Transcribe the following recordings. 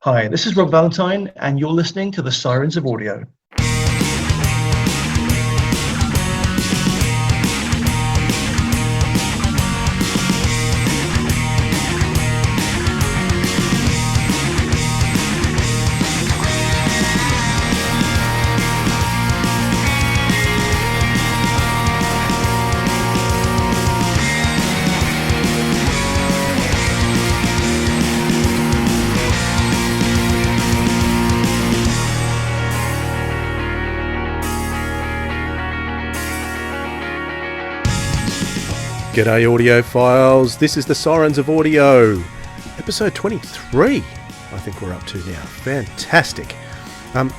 Hi, this is Rob Valentine, and you're listening to the Sirens of Audio. G'day audiophiles, this is the Sirens of Audio, episode 23, I think we're up to now. Fantastic.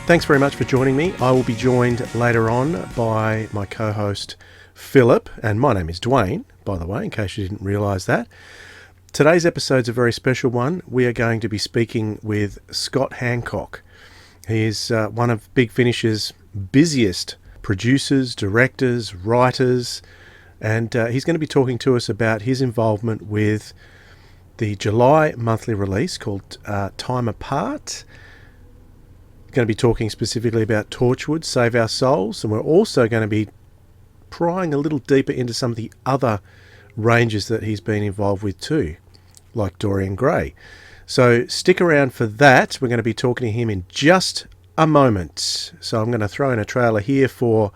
Thanks very much for joining me. I will be joined later on by my co-host Philip, and my name is Dwayne, by the way, in case you didn't realise that. Today's episode's a very special one. We are going to be speaking with Scott Hancock. He is one of Big Finish's busiest producers, directors, writers, and he's going to be talking to us about his involvement with the July monthly release called Time Apart. We're going to be talking specifically about Torchwood, Save Our Souls, and we're also going to be prying a little deeper into some of the other ranges that he's been involved with too, like Dorian Gray. So stick around for that. We're going to be talking to him in just a moment. So I'm going to throw in a trailer here for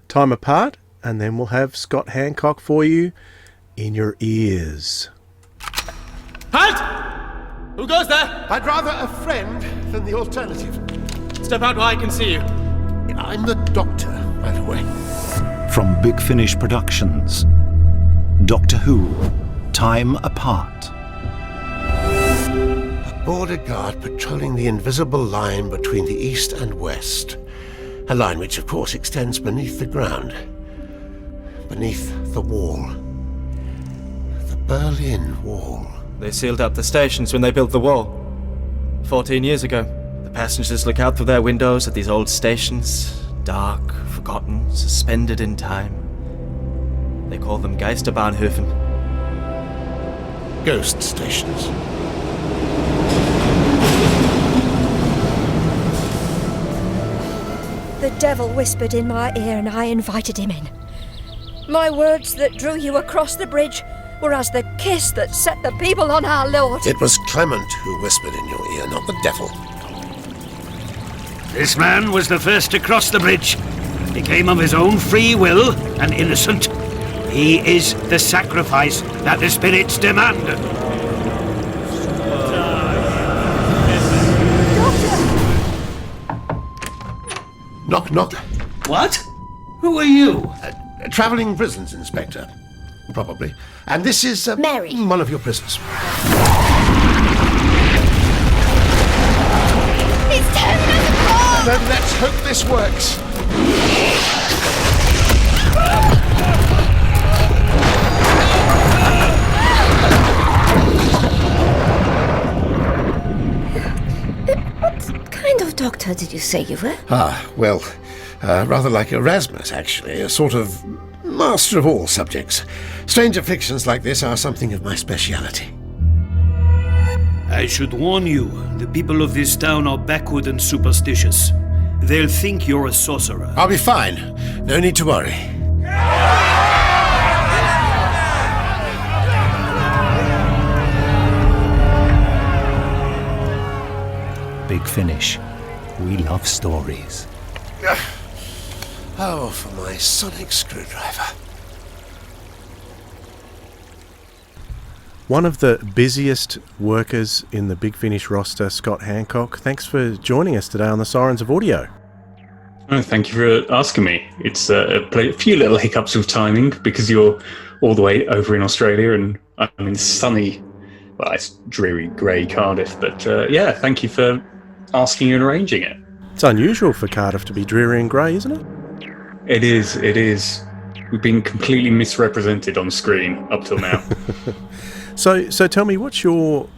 Time Apart, and then we'll have Scott Hancock for you in your ears. Halt! Who goes there? I'd rather a friend than the alternative. Step out where I can see you. I'm the doctor, by the way. From Big Finish Productions, Doctor Who, Time Apart. A border guard patrolling the invisible line between the east and west. A line which, of course, extends beneath the ground. Beneath the wall. The Berlin Wall. They sealed up the stations when they built the wall. 14 years ago. The passengers look out through their windows at these old stations. Dark, forgotten, suspended in time. They call them Geisterbahnhöfen. Ghost stations. The devil whispered in my ear and I invited him in. My words that drew you across the bridge were as the kiss that set the people on our Lord. It was Clement who whispered in your ear, not the devil. This man was the first to cross the bridge. He came of his own free will and innocent. He is the sacrifice that the spirits demand. Doctor! Knock, knock. What? Who are you? A travelling prisons inspector, probably. And this is Mary. One of your prisoners. He's tearing us apart! Then let's hope this works. What kind of doctor did you say you were? Well, rather like Erasmus, actually. A sort of master of all subjects. Strange afflictions like this are something of my speciality. I should warn you, the people of this town are backward and superstitious. They'll think you're a sorcerer. I'll be fine. No need to worry. Big Finish. We love stories. Oh, for my sonic screwdriver. One of the busiest workers in the Big Finish roster, Scott Hancock. Thanks for joining us today on the Sirens of Audio. Oh, thank you for asking me. It's a few little hiccups with timing because you're all the way over in Australia and I'm in sunny, well, it's dreary grey Cardiff. But yeah, thank you for asking and arranging it. It's unusual for Cardiff to be dreary and grey, isn't it? It is. We've been completely misrepresented on screen up till now. So tell me, what's your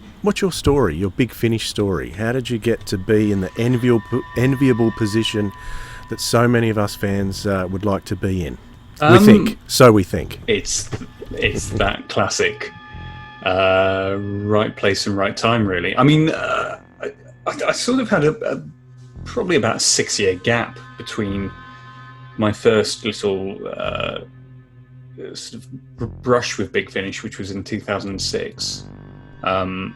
story, your Big Finish story? How did you get to be in the enviable position that so many of us fans would like to be in? We think. It's that classic right place and right time, really. I mean, I I sort of had probably about a 6-year gap between my first little sort of brush with Big Finish, which was in 2006. I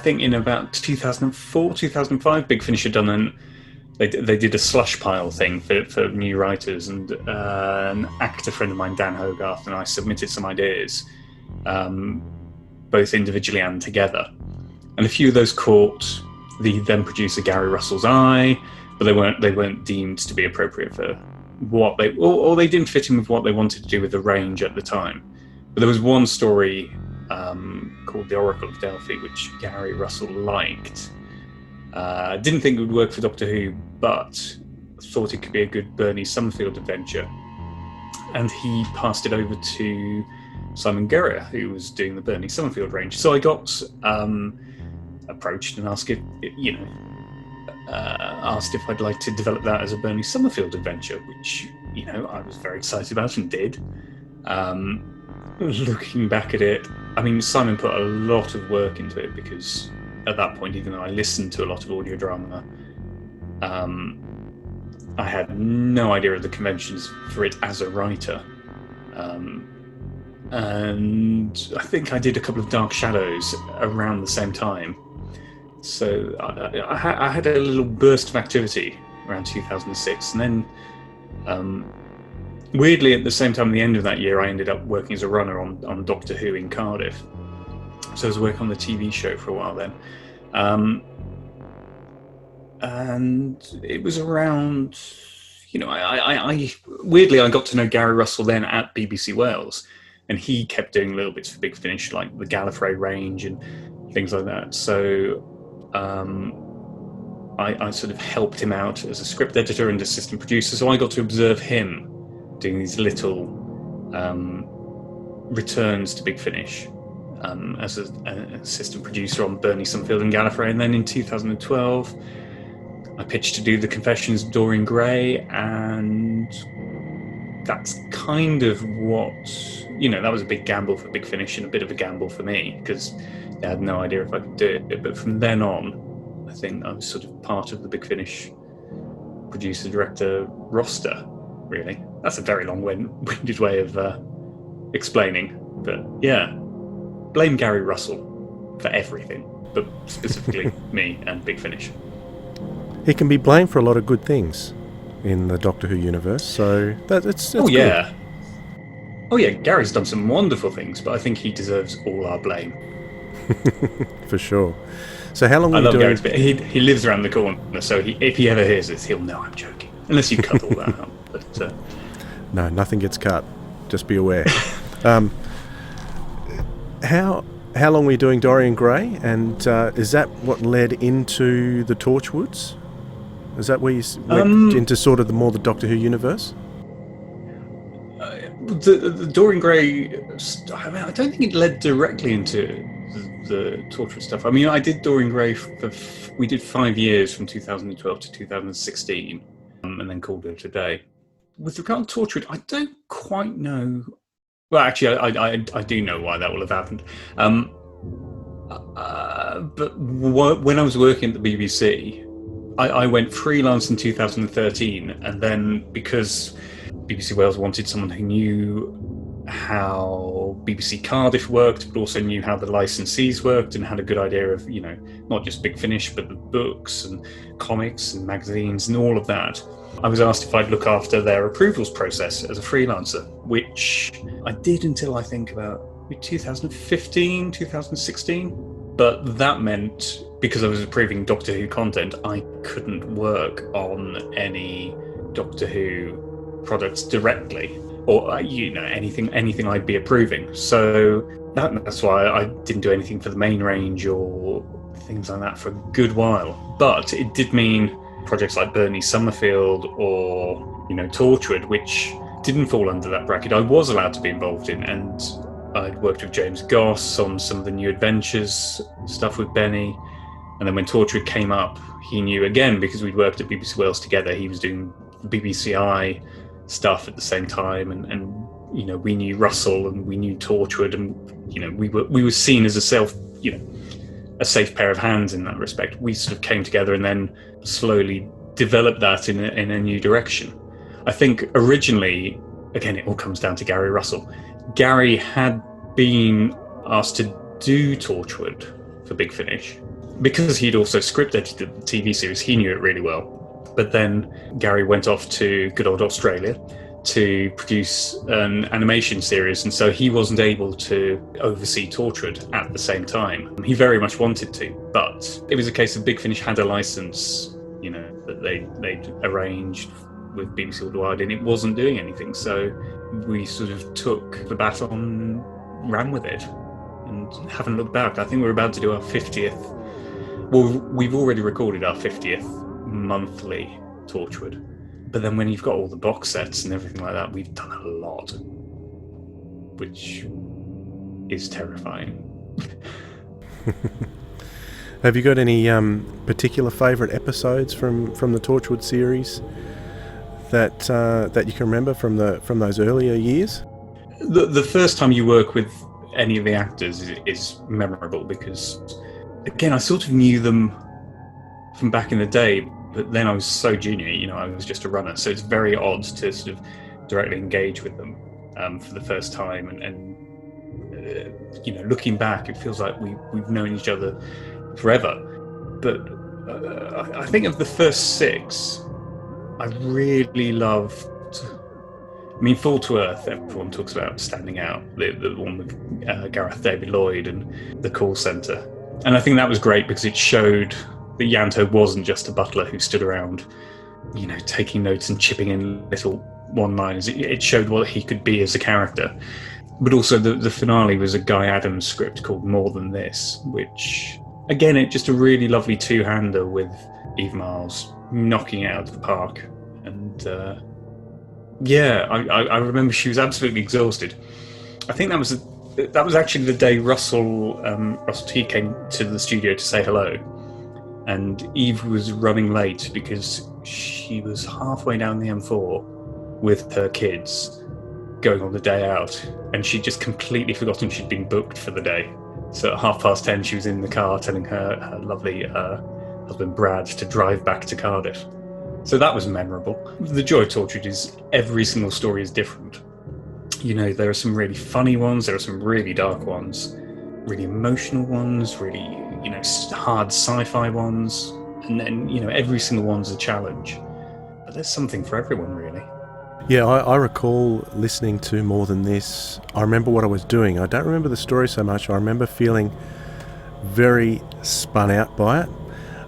think in about 2004, 2005, Big Finish had done they did a slush pile thing for new writers, and an actor friend of mine, Dan Hogarth, and I submitted some ideas, both individually and together. And a few of those caught the then producer Gary Russell's eye, but they weren't deemed to be appropriate for what or they didn't fit in with what they wanted to do with the range at the time. But there was one story called The Oracle of Delphi, which Gary Russell liked. Didn't think it would work for Doctor Who, but thought it could be a good Bernice Summerfield adventure. And he passed it over to Simon Guerrier, who was doing the Bernice Summerfield range. So I got approached and asked if I'd like to develop that as a Bernice Summerfield adventure, which, I was very excited about and did. Looking back at it, I mean, Simon put a lot of work into it, because at that point, even though I listened to a lot of audio drama, I had no idea of the conventions for it as a writer. And I think I did a couple of Dark Shadows around the same time. So I had a little burst of activity around 2006, and then weirdly at the same time, at the end of that year, I ended up working as a runner on Doctor Who in Cardiff. So I was working on the TV show for a while then. And it was around, I weirdly, I got to know Gary Russell then at BBC Wales, and he kept doing little bits for Big Finish, like the Gallifrey range and things like that. So I sort of helped him out as a script editor and assistant producer. So I got to observe him doing these little returns to Big Finish as an assistant producer on Bernice Summerfield and Gallifrey. And then in 2012, I pitched to do the Confessions of Dorian Gray, and that's kind of what, that was a big gamble for Big Finish and a bit of a gamble for me, because I had no idea if I could do it. But from then on, I think I was sort of part of the Big Finish producer-director roster, really. That's a very long-winded way of explaining. But yeah, blame Gary Russell for everything, but specifically me and Big Finish. He can be blamed for a lot of good things in the Doctor Who universe, so it's good. Oh yeah, Gary's done some wonderful things, but I think he deserves all our blame. For sure. So how long were you doing? I love Gary, but he lives around the corner, so if he ever hears this, he'll know I'm joking. Unless you cut all that out. But, no, nothing gets cut. Just be aware. How long were you doing Dorian Gray, and is that what led into the Torchwoods? Is that where you went into sort of the Doctor Who universe? The Dorian Gray, I don't think it led directly into the Torchwood stuff. I mean, I did Dorian Gray we did 5 years from 2012 to 2016, and then called it a day. With regard to Torchwood, I don't quite know. Well, actually, I do know why that will have happened. But when I was working at the BBC, I went freelance in 2013, and then because BBC Wales wanted someone who knew how BBC Cardiff worked, but also knew how the licensees worked and had a good idea of, not just Big Finish, but the books and comics and magazines and all of that, I was asked if I'd look after their approvals process as a freelancer, which I did until I think about 2015, 2016. But that meant, because I was approving Doctor Who content, I couldn't work on any Doctor Who products directly, or anything I'd be approving. So that's why I didn't do anything for the main range or things like that for a good while. But it did mean projects like Bernice Summerfield or Torchwood, which didn't fall under that bracket, I was allowed to be involved in, and I'd worked with James Goss on some of the New Adventures stuff with Benny. And then when Torchwood came up, he knew, again, because we'd worked at BBC Wales together, he was doing BBCI stuff at the same time, and we knew Russell and we knew Torchwood, and we were seen as a a safe pair of hands in that respect. We sort of came together and then slowly developed that in a new direction. I think originally, again, it all comes down to Gary Russell. Gary had been asked to do Torchwood for Big Finish. Because he'd also script edited the TV series, he knew it really well. But then Gary went off to good old Australia to produce an animation series, and so he wasn't able to oversee Torchwood at the same time. He very much wanted to, but it was a case of Big Finish had a license, you know, that they'd arranged with BBC Worldwide, and it wasn't doing anything. So we sort of took the baton, ran with it, and haven't looked back. I think we're about to do our 50th. Well, we've already recorded our 50th monthly Torchwood. But then when you've got all the box sets and everything like that, we've done a lot, which is terrifying. Have you got any particular favourite episodes from the Torchwood series that you can remember from those earlier years? The first time you work with any of the actors is memorable because, again, I sort of knew them from back in the day. But then I was so junior, you know, I was just a runner. So it's very odd to sort of directly engage with them for the first time. And you know, looking back, it feels like we've known each other forever. But I think of the first 6, I really loved... I mean, Fall to Earth, everyone talks about standing out. The one with Gareth David Lloyd and the call centre. And I think that was great because it showed... that Yanto wasn't just a butler who stood around, you know, taking notes and chipping in little one-liners. It showed what he could be as a character. But also the finale was a Guy Adams script called More Than This, which, again, it's just a really lovely two-hander with Eve Miles knocking it out of the park. And, I remember she was absolutely exhausted. I think that was actually the day Russell T came to the studio to say hello. And Eve was running late because she was halfway down the M4 with her kids going on the day out, and she'd just completely forgotten she'd been booked for the day. So at 10:30 she was in the car telling her lovely husband Brad to drive back to Cardiff. So that was memorable. The joy of Torchwood is every single story is different. You know, there are some really funny ones, there are some really dark ones, really emotional ones, really, you know, hard sci-fi ones, and then, you know, every single one's a challenge. But there's something for everyone, really. Yeah, I recall listening to More Than This. I remember what I was doing. I don't remember the story so much. I remember feeling very spun out by it.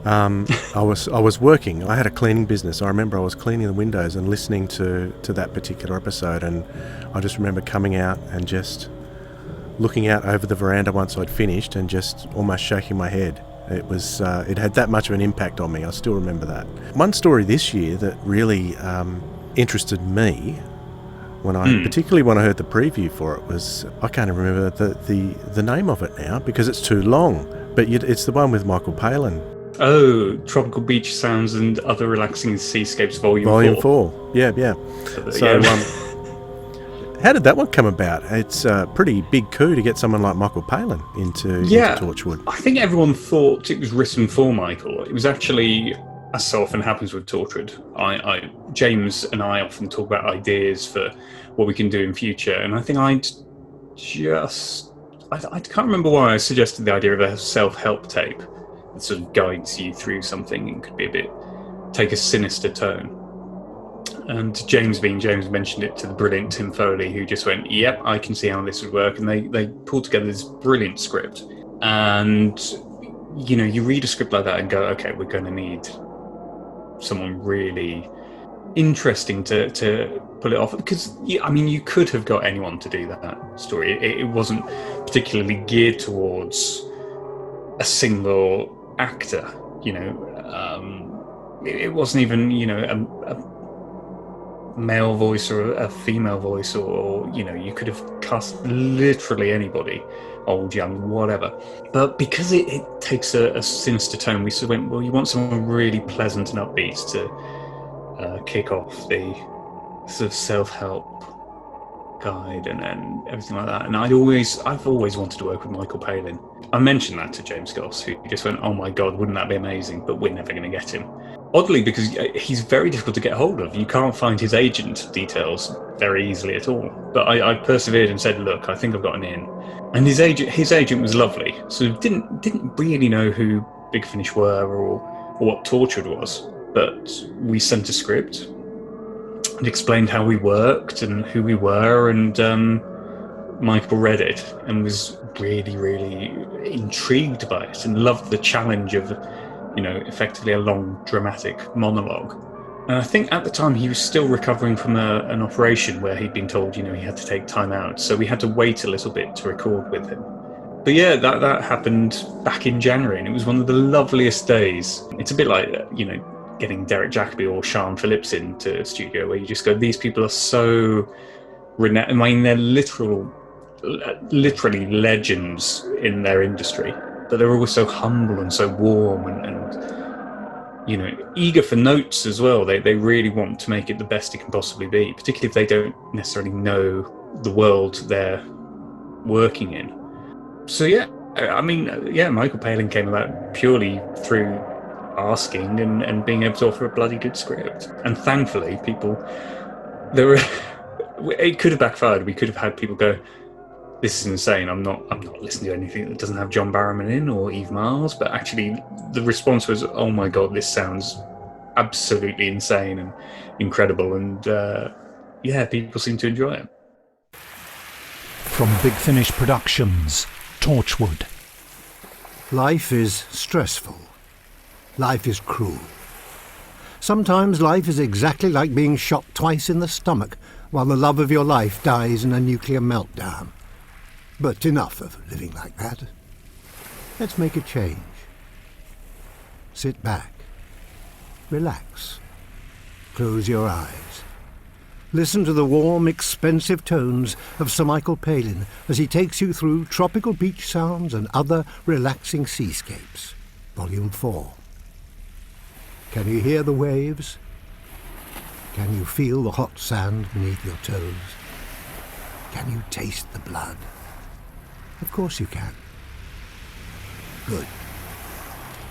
I was working. I had a cleaning business. I remember I was cleaning the windows and listening to that particular episode, and I just remember coming out and just looking out over the veranda once I'd finished and just almost shaking my head. It was it had that much of an impact on me. I still remember that. One story this year that really interested me, particularly when I heard the preview for it, was, I can't remember the name of it now because it's too long, but it's the one with Michael Palin. Oh, Tropical Beach Sounds and Other Relaxing Seascapes Volume 4. Yeah. So, how did that one come about? It's a pretty big coup to get someone like Michael Palin into Torchwood. I think everyone thought it was written for Michael. It was actually, as so often happens with Torchwood, James and I often talk about ideas for what we can do in future, and I think I can't remember why I suggested the idea of a self-help tape that sort of guides you through something and could be take a sinister tone. And James, being James, mentioned it to the brilliant Tim Foley, who just went, yep, I can see how this would work. And they pulled together this brilliant script. And, you know, you read a script like that and go, okay, we're going to need someone really interesting to pull it off. Because, I mean, you could have got anyone to do that story. It wasn't particularly geared towards a single actor, you know. It wasn't even, you know, a male voice or a female voice, or you know, you could have cast literally anybody, old, young, whatever. But because it takes a sinister tone, we sort of went, well, you want someone really pleasant and upbeat to kick off the sort of self-help guide and everything like that. And I've always wanted to work with Michael Palin. I mentioned that to James Goss, who just went, "Oh my God, wouldn't that be amazing? But we're never going to get him." Oddly, because he's very difficult to get hold of. You can't find his agent details very easily at all. But I persevered and said, "Look, I think I've got an in." And his agent was lovely. So didn't really know who Big Finish were or what Torchwood was. But we sent a script and explained how we worked and who we were, and Michael read it and was really, really intrigued by it and loved the challenge of, effectively a long dramatic monologue. And I think at the time he was still recovering from an operation where he'd been told, he had to take time out. So we had to wait a little bit to record with him. But yeah, that happened back in January, and it was one of the loveliest days. It's a bit like, getting Derek Jacobi or Sian Phillips into a studio, where you just go, these people are so renowned. I mean, they're literally legends in their industry, but they're also humble and so warm and eager for notes as well. They really want to make it the best it can possibly be, particularly if they don't necessarily know the world they're working in. So Michael Palin came about purely through asking and being able to offer a bloody good script. And thankfully, it could have backfired. We could have had people go, "This is insane. I'm not listening to anything that doesn't have John Barrowman in or Eve Miles." But actually, the response was, "Oh my God, this sounds absolutely insane and incredible." And people seem to enjoy it. From Big Finish Productions, Torchwood. Life is stressful. Life is cruel. Sometimes life is exactly like being shot twice in the stomach while the love of your life dies in a nuclear meltdown. But enough of living like that. Let's make a change. Sit back. Relax. Close your eyes. Listen to the warm, expensive tones of Sir Michael Palin as he takes you through tropical beach sounds and other relaxing seascapes. Volume 4. Can you hear the waves? Can you feel the hot sand beneath your toes? Can you taste the blood? Of course you can. Good.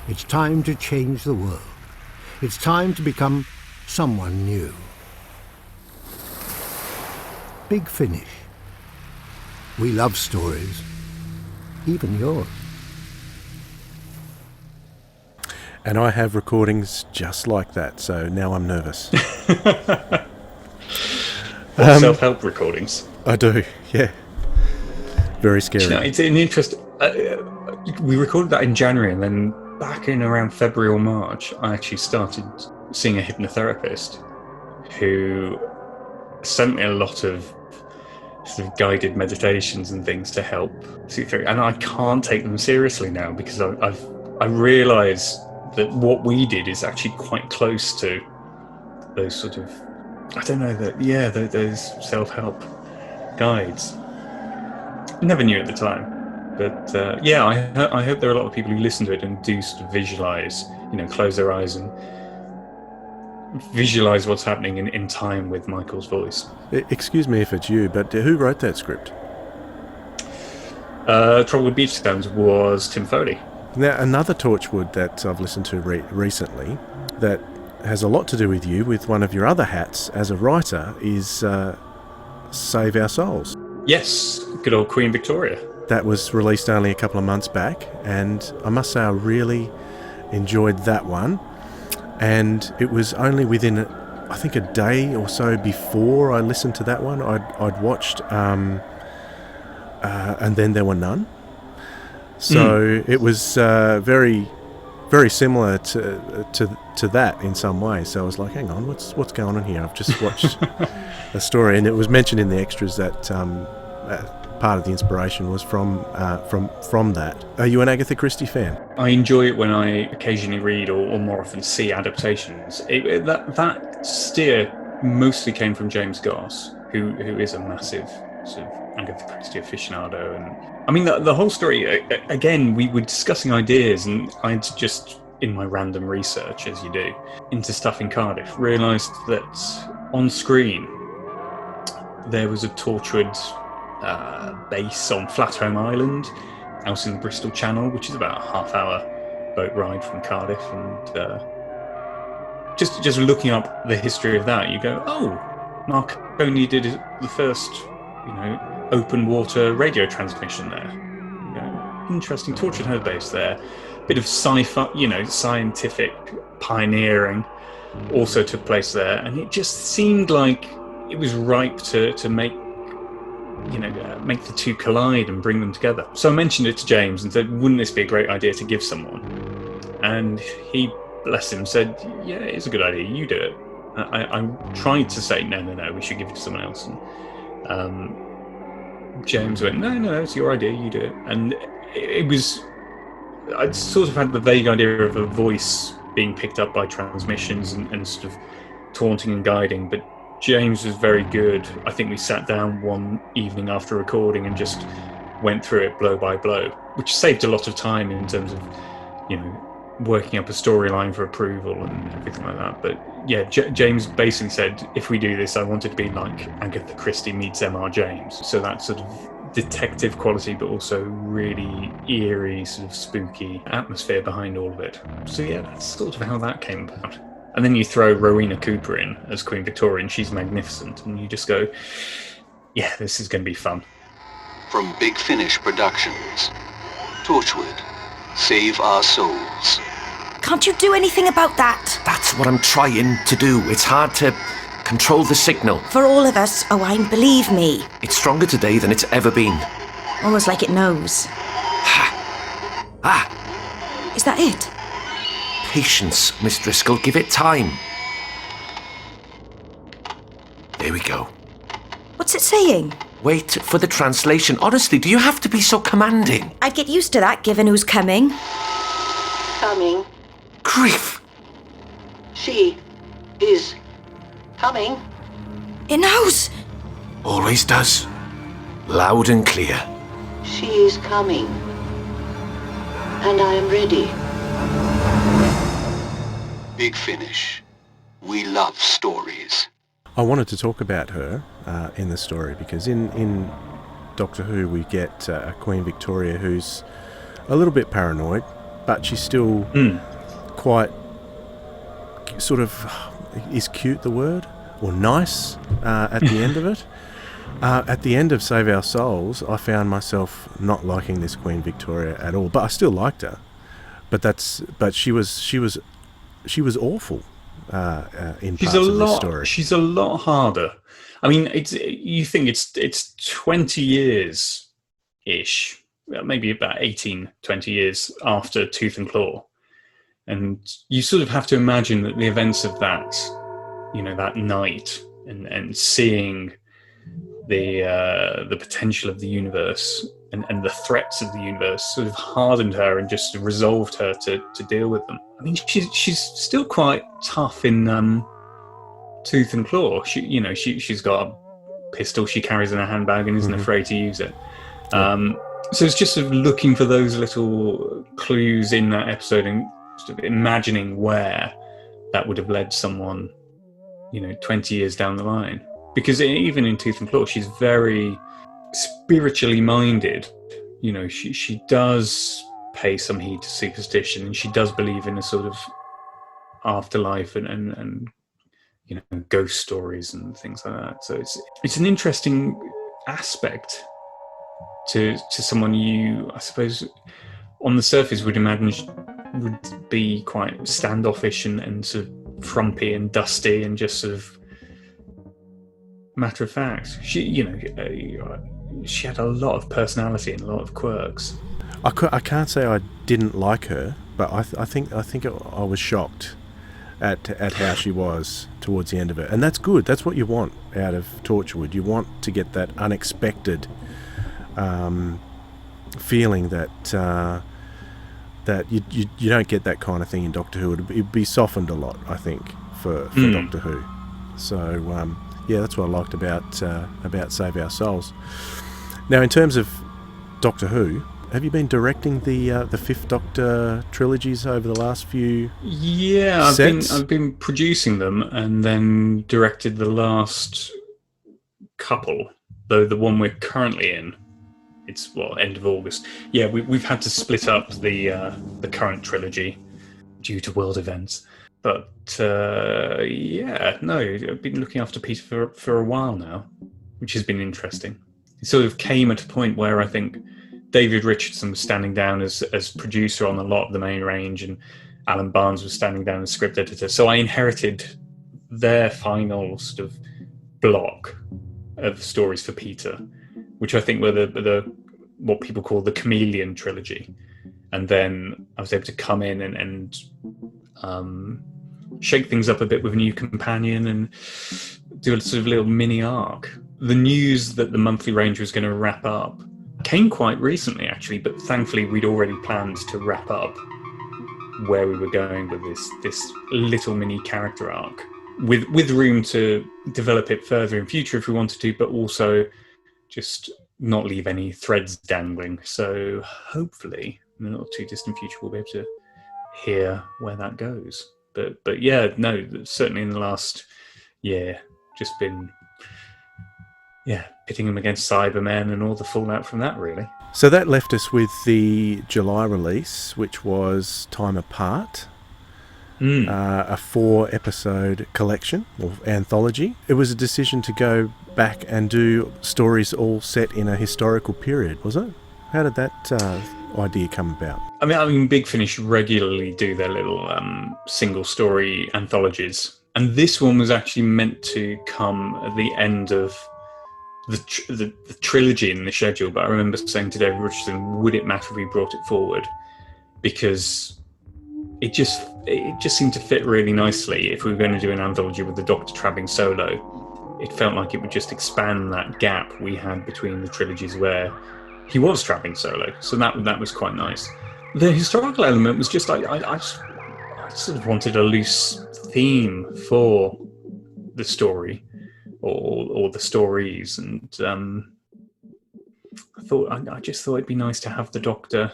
It's time to change the world. It's time to become someone new. Big Finish. We love stories. Even yours. And I have recordings just like that, so now I'm nervous. Self-help recordings? I do, yeah. Very scary. It's an interest. We recorded that in January, and then back in around February or March, I actually started seeing a hypnotherapist who sent me a lot of sort of guided meditations and things to help see through. And I can't take them seriously now because I realise that what we did is actually quite close to those sort of, those self-help guides. Never knew at the time, but I hope there are a lot of people who listen to it and do sort of visualise, close their eyes and visualise what's happening in time with Michael's voice. Excuse me if it's you, but who wrote that script? Trollwood Beach Sounds was Tim Foley. Now, another Torchwood that I've listened to recently that has a lot to do with you, with one of your other hats as a writer, is Save Our Souls. Yes, good old Queen Victoria. That was released only a couple of months back, and I must say I really enjoyed that one. And it was only within, I think, a day or so before I listened to that one, I'd watched And Then There Were None. So it was very, very similar to that in some ways. So I was like, hang on, what's going on here? I've just watched a story, and it was mentioned in the extras that part of the inspiration was from that. Are you an Agatha Christie fan? I enjoy it when I occasionally read or more often see adaptations. That steer mostly came from James Goss, who is a massive sort of Agatha Christie aficionado. And I mean, the whole story, again, we were discussing ideas, and I'd just, in my random research, as you do, into stuff in Cardiff, realised that on screen, there was a Torchwood base on Flatholm Island, out in the Bristol Channel, which is about a half-hour boat ride from Cardiff. And just looking up the history of that, you go, oh, Marconi did the first, open water radio transmission there. You go, interesting. Torchwood had a base there. Bit of sci-fi, scientific pioneering also took place there, and it just seemed like it was ripe to make make the two collide and bring them together. So I mentioned it to James and said, wouldn't this be a great idea to give someone? And he, bless him, said, yeah, it's a good idea, you do it. I tried to say, no, we should give it to someone else. And James went, no, it's your idea, you do it. And it was, I'd sort of had the vague idea of a voice being picked up by transmissions and sort of taunting and guiding, but James was very good. I think we sat down one evening after recording and just went through it blow by blow, which saved a lot of time in terms of, working up a storyline for approval and everything like that. But yeah, James basically said, if we do this, I want it to be like Agatha Christie meets M.R. James. So that sort of detective quality, but also really eerie, sort of spooky atmosphere behind all of it. So yeah, that's sort of how that came about. And then you throw Rowena Cooper in as Queen Victoria, and she's magnificent, and you just go, yeah, this is going to be fun. From Big Finish Productions, Torchwood, Save Our Souls. Can't you do anything about that? That's what I'm trying to do. It's hard to control the signal. For all of us, Owain, believe me. It's stronger today than it's ever been. Almost like it knows. Is that it? Patience, Miss Driscoll. Give it time. There we go. What's it saying? Wait for the translation. Honestly, do you have to be so commanding? I'd get used to that, given who's coming. Coming. Grief! She is coming. It knows! Always does. Loud and clear. She is coming. And I am ready. Big Finish. We love stories. I wanted to talk about her in the story because in Doctor Who we get Queen Victoria who's a little bit paranoid, but she's still quite sort of, is cute the word? Or nice at the end of it. At the end of Save Our Souls, I found myself not liking this Queen Victoria at all, but I still liked her. But she was awful in parts of the story. She's a lot harder. I mean, you think it's 20 years ish, maybe about 18, 20 years after Tooth and Claw, and you sort of have to imagine that the events of that, that night, and seeing the potential of the universe and the threats of the universe sort of hardened her and just resolved her to deal with them. I mean, she's still quite tough in Tooth and Claw. She's got a pistol she carries in her handbag and isn't afraid to use it. So it's just sort of looking for those little clues in that episode and sort of imagining where that would have led someone, 20 years down the line. Because even in Tooth and Claw, she's very spiritually minded. She does pay some heed to superstition, and she does believe in a sort of afterlife and ghost stories and things like that. So it's an interesting aspect to someone you, I suppose, on the surface would imagine would be quite standoffish and sort of frumpy and dusty and just sort of matter of fact. She had a lot of personality and a lot of quirks. I can't say I didn't like her, but I think I was shocked at how she was towards the end of it, and that's good. That's what you want out of Torchwood. You want to get that unexpected feeling that you don't get that kind of thing in Doctor Who. It'd be softened a lot, I think, for Doctor Who. So yeah, that's what I liked about Save Our Souls. Now, in terms of Doctor Who, have you been directing the Fifth Doctor trilogies over the last few? Yeah, sets? I've been producing them and then directed the last couple, though the one we're currently in, it's end of August. Yeah, we've had to split up the current trilogy due to world events. But I've been looking after Peter for a while now, which has been interesting. It sort of came at a point where I think David Richardson was standing down as producer on a lot of the main range, and Alan Barnes was standing down as script editor. So I inherited their final sort of block of stories for Peter, which I think were the what people call the Chameleon trilogy. And then I was able to come in and shake things up a bit with a new companion and do a sort of little mini arc. The news that the monthly range was going to wrap up came quite recently, actually, but thankfully we'd already planned to wrap up where we were going with this little mini character arc, with room to develop it further in future if we wanted to, but also just not leave any threads dangling. So hopefully in the not too distant future we'll be able to hear where that goes. But yeah, no, certainly in the last year, just been pitting them against Cybermen and all the fallout from that, really. So that left us with the July release, which was Time Apart, a 4-episode collection or anthology. It was a decision to go back and do stories all set in a historical period, was it? How did that idea come about? I mean, Big Finish regularly do their little single story anthologies, and this one was actually meant to come at the end of the trilogy in the schedule. But I remember saying to David Richardson, would it matter if we brought it forward? Because it just seemed to fit really nicely. If we were going to do an anthology with the Doctor travelling solo, it felt like it would just expand that gap we had between the trilogies where he was travelling solo. So that was quite nice. The historical element was just I sort of wanted a loose theme for the story or the stories, and I just thought it'd be nice to have the Doctor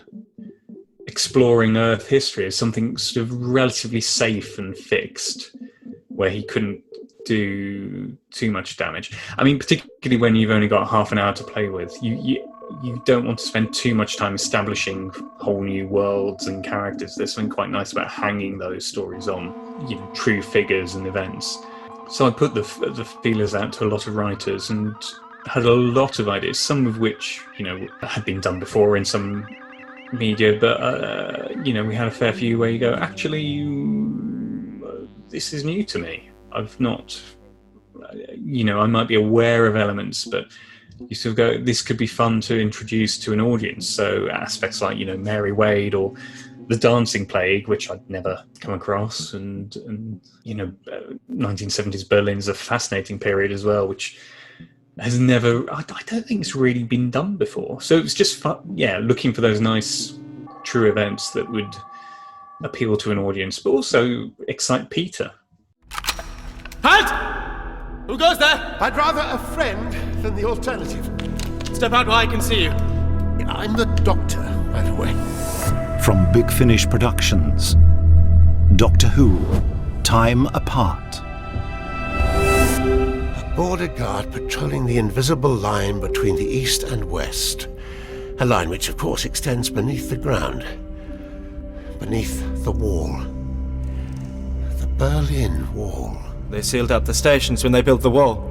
exploring Earth history as something sort of relatively safe and fixed, where he couldn't do too much damage. I mean, particularly when you've only got half an hour to play with, you don't want to spend too much time establishing whole new worlds and characters. There's something quite nice about hanging those stories on, true figures and events. So I put the feelers out to a lot of writers and had a lot of ideas, some of which, had been done before in some media, but, we had a fair few where you go, actually, this is new to me. I've not, I might be aware of elements, but you sort of go, this could be fun to introduce to an audience. So aspects like, Mary Wade or the Dancing Plague, which I'd never come across, and 1970s Berlin's a fascinating period as well, which has never, I don't think it's really been done before. So it was just fun, looking for those nice true events that would appeal to an audience, but also excite Peter. Halt! Who goes there? I'd rather a friend than the alternative. Step out where I can see you. I'm the Doctor, by the way. From Big Finish Productions, Doctor Who, Time Apart. A border guard patrolling the invisible line between the east and west. A line which, of course, extends beneath the ground. Beneath the wall. The Berlin Wall. They sealed up the stations when they built the wall.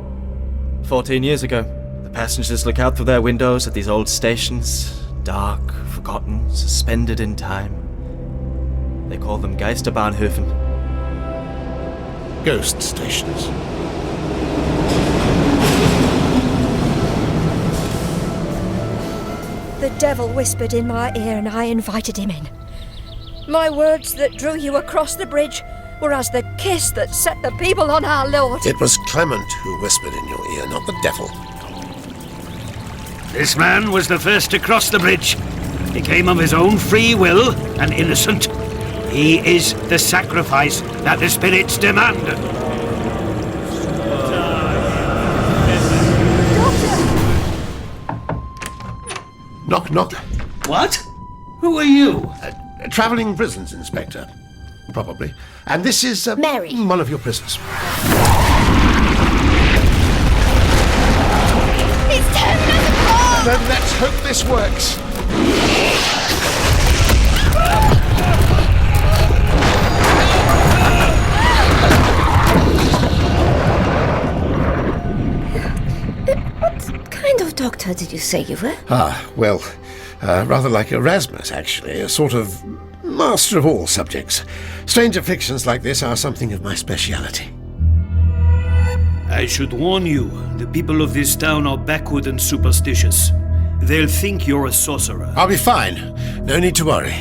14 years ago. The passengers look out through their windows at these old stations, dark, forgotten, suspended in time. They call them Geisterbahnhöfen. Ghost stations. The devil whispered in my ear and I invited him in. My words that drew you across the bridge were as the kiss that set the people on our Lord. It was Clement who whispered in your ear, not the devil. This man was the first to cross the bridge. He came of his own free will and innocent. He is the sacrifice that the spirits demand. Knock, knock. What? Who are you? A travelling prisons inspector, probably. And this is Mary. One of your prisoners. He's tearing us apart! Then let's hope this works. What kind of doctor did you say you were? Well, rather like Erasmus, actually. A sort of master of all subjects. Strange afflictions like this are something of my speciality. I should warn you, the people of this town are backward and superstitious. They'll think you're a sorcerer. I'll be fine. No need to worry.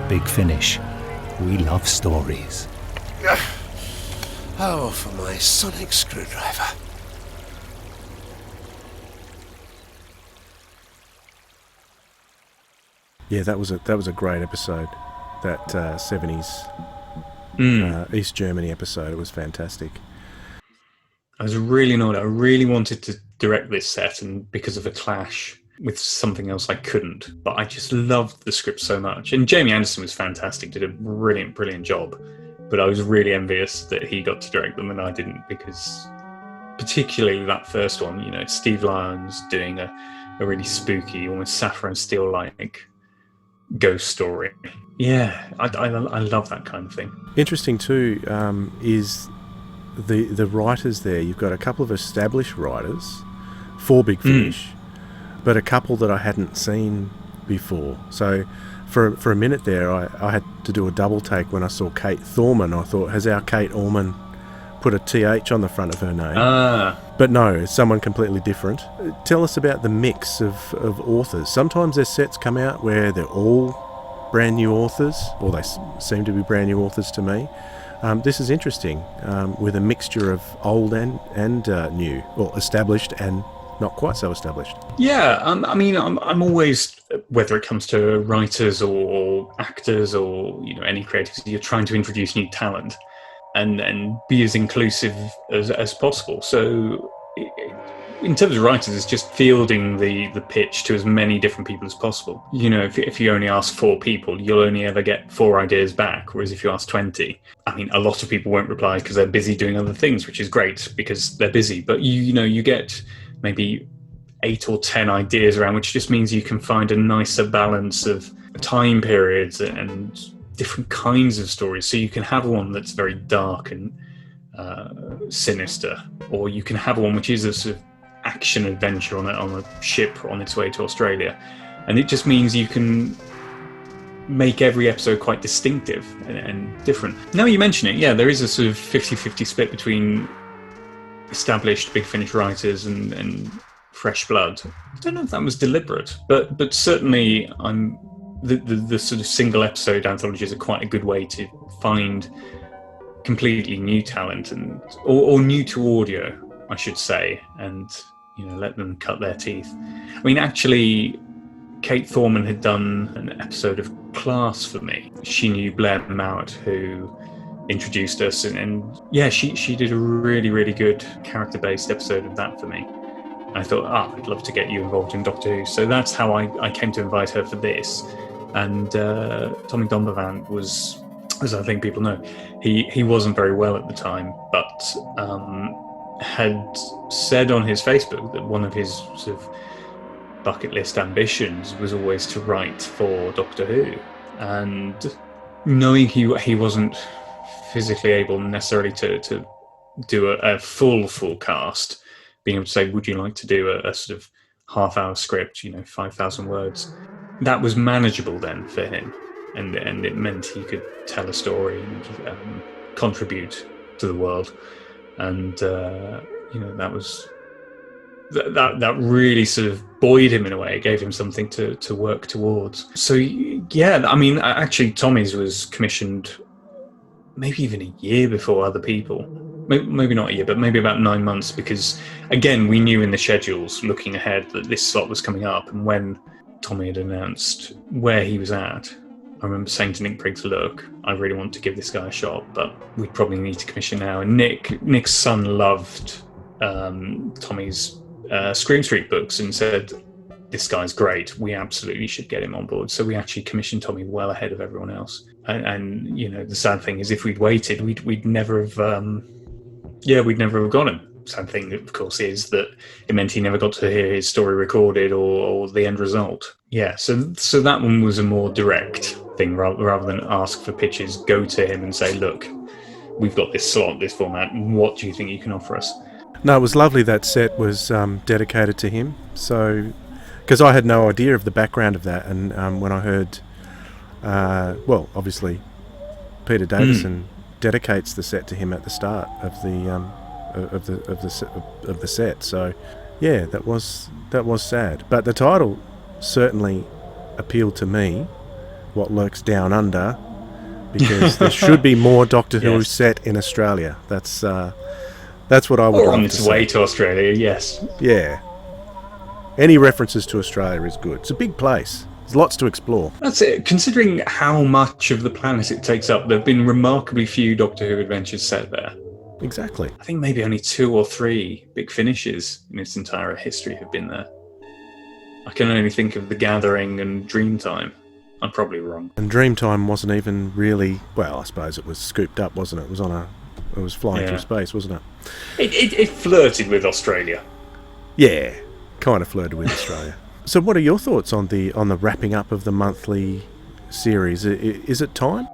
Big Finish. We love stories. Oh, for my sonic screwdriver. Yeah, that was a great episode. That 70s East Germany episode. It was fantastic. I was really annoyed. I really wanted to direct this set, and because of a clash with something else, I couldn't. But I just loved the script so much. And Jamie Anderson was fantastic, did a brilliant job. But I was really envious that he got to direct them and I didn't, because particularly that first one, it's Steve Lyons doing a really spooky, almost Sapphire and Steel-like ghost story. Yeah, I love that kind of thing. Interesting too is the writers there. You've got a couple of established writers for Big Finish, but a couple that I hadn't seen before. So for a minute there, I had to do a double take when I saw Kate Thorman. I thought, has our Kate Orman put a TH on the front of her name? But no, it's someone completely different. Tell us about the mix of authors. Sometimes their sets come out where they're all brand new authors, or they seem to be brand new authors to me. This is interesting, with a mixture of old and new, or established and not quite so established. Yeah, I'm always, whether it comes to writers or actors or any creatives, you're trying to introduce new talent and be as inclusive as possible. So in terms of writers, it's just fielding the pitch to as many different people as possible. If you only ask 4 people, you'll only ever get 4 ideas back, whereas if you ask 20, a lot of people won't reply because they're busy doing other things, which is great because they're busy. But you get maybe 8 or 10 ideas around, which just means you can find a nicer balance of time periods and different kinds of stories. So you can have one that's very dark and sinister, or you can have one which is a sort of action adventure on a ship on its way to Australia, and it just means you can make every episode quite distinctive and different. Now you mention it, yeah, there is a sort of 50-50 split between established Big Finish writers and fresh blood. I don't know if that was deliberate, but certainly the sort of single episode anthologies are quite a good way to find completely new talent or new to audio, I should say, and let them cut their teeth. Actually, Kate Thorman had done an episode of Class for me. She knew Blair Mowat, who introduced us, and yeah, she did a really good character-based episode of that for me. I thought, I'd love to get you involved in Doctor Who. So that's how I came to invite her for this. And Tommy Donbavant was, as I think people know, he wasn't very well at the time, but had said on his Facebook that one of his sort of bucket list ambitions was always to write for Doctor Who. And knowing he wasn't physically able necessarily to do a full cast, being able to say, would you like to do a sort of half-hour script, 5,000 words, that was manageable then for him, and it meant he could tell a story and contribute to the world, and that really sort of buoyed him in a way. It gave him something to work towards. So yeah, actually Tommy's was commissioned maybe even a year before other people. Maybe not a year, but maybe about 9 months, because again, we knew in the schedules looking ahead that this slot was coming up, and when Tommy had announced where he was at, I remember saying to Nick Briggs, look, I really want to give this guy a shot, but we probably need to commission now. And Nick's son loved Tommy's Scream Street books and said, this guy's great, we absolutely should get him on board. So we actually commissioned Tommy well ahead of everyone else. And you know, the sad thing is, if we'd waited, we'd never have got him. Sad thing, of course, is that it meant he never got to hear his story recorded or the end result. Yeah, so that one was a more direct thing, rather than ask for pitches. Go to him and say, look, we've got this slot, this format. What do you think you can offer us? No, it was lovely that set was dedicated to him. So, because I had no idea of the background of that, and when I heard, obviously, Peter Davison dedicates the set to him at the start of the set. So, yeah, that was sad. But the title certainly appealed to me. What Lurks Down Under, because there should be more Doctor Who set in Australia. That's what I would or love on to its see. way to Australia. Yes. Yeah. Any references to Australia is good. It's a big place. There's lots to explore. That's it. Considering how much of the planet it takes up, there have been remarkably few Doctor Who adventures set there. Exactly. I think maybe only 2 or 3 Big Finishes in its entire history have been there. I can only think of The Gathering and Dreamtime. I'm probably wrong. And Dreamtime wasn't even really, well, I suppose it was scooped up, wasn't it? It was flying through space, wasn't it? It flirted with Australia. Yeah, kind of flirted with Australia. So what are your thoughts on the wrapping up of the monthly series? Is it time?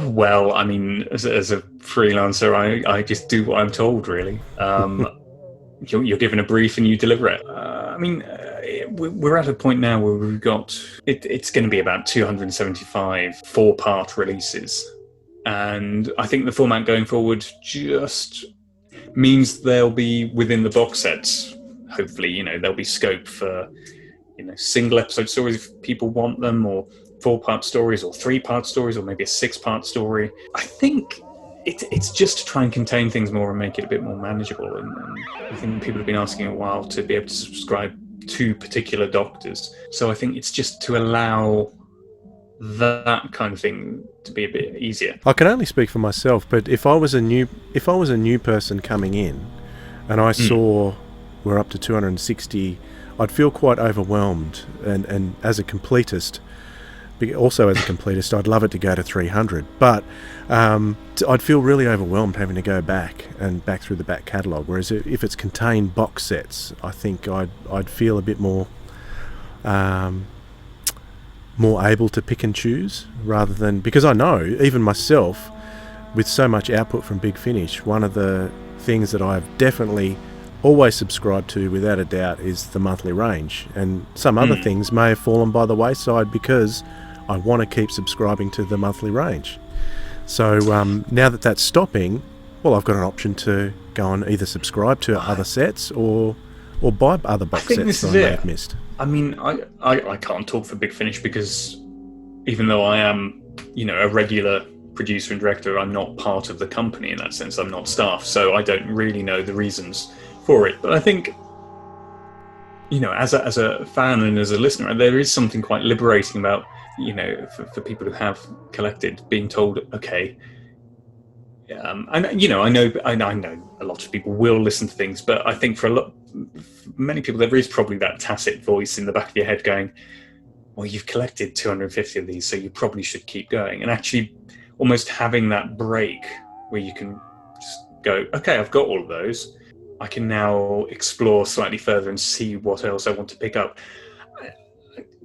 Well, I mean, as a freelancer, I just do what I'm told, really. You're given a brief and you deliver it. I mean, we're at a point now where we've got... It's going to be about 275 4-part releases. And I think the format going forward just means they'll be within the box sets. Hopefully, you know, there'll be scope for, you know, single episode stories if people want them, or 4-part stories, or 3-part stories, or maybe a 6-part story. I think it's just to try and contain things more and make it a bit more manageable. And I think people have been asking a while to be able to subscribe to particular doctors. So I think it's just to allow that kind of thing to be a bit easier. I can only speak for myself, but if I was a new person coming in, and I saw we're up to 260, I'd feel quite overwhelmed. And as a completist, I'd love it to go to 300. But I'd feel really overwhelmed having to go back through the back catalogue. Whereas if it's contained box sets, I think I'd feel a bit more able to pick and choose, rather than, because I know even myself, with so much output from Big Finish, one of the things that I've definitely always subscribed to without a doubt is the monthly range, and some other things may have fallen by the wayside because I want to keep subscribing to the monthly range. So now that that's stopping, well, I've got an option to go and either subscribe to other sets or buy other box sets that I may have missed. I mean, I can't talk for Big Finish because even though I am, you know, a regular producer and director, I'm not part of the company in that sense. I'm not staff, so I don't really know the reasons for it. But I think, you know, as a fan and as a listener, there is something quite liberating about, you know, for people who have collected, being told, okay, and you know, I know a lot of people will listen to things, but I think for many people, there is probably that tacit voice in the back of your head going, well, you've collected 250 of these, so you probably should keep going. And actually almost having that break where you can just go, okay, I've got all of those. I can now explore slightly further and see what else I want to pick up.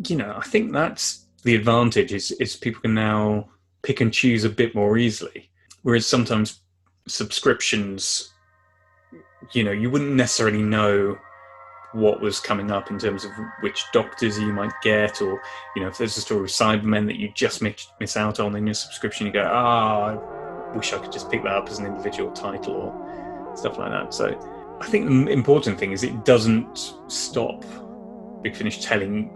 You know, I think that's the advantage is people can now pick and choose a bit more easily. Whereas sometimes subscriptions, you know, you wouldn't necessarily know what was coming up in terms of which doctors you might get, or, you know, if there's a story with Cybermen that you just miss out on in your subscription, you go, I wish I could just pick that up as an individual title or stuff like that. So I think the important thing is it doesn't stop Big Finish telling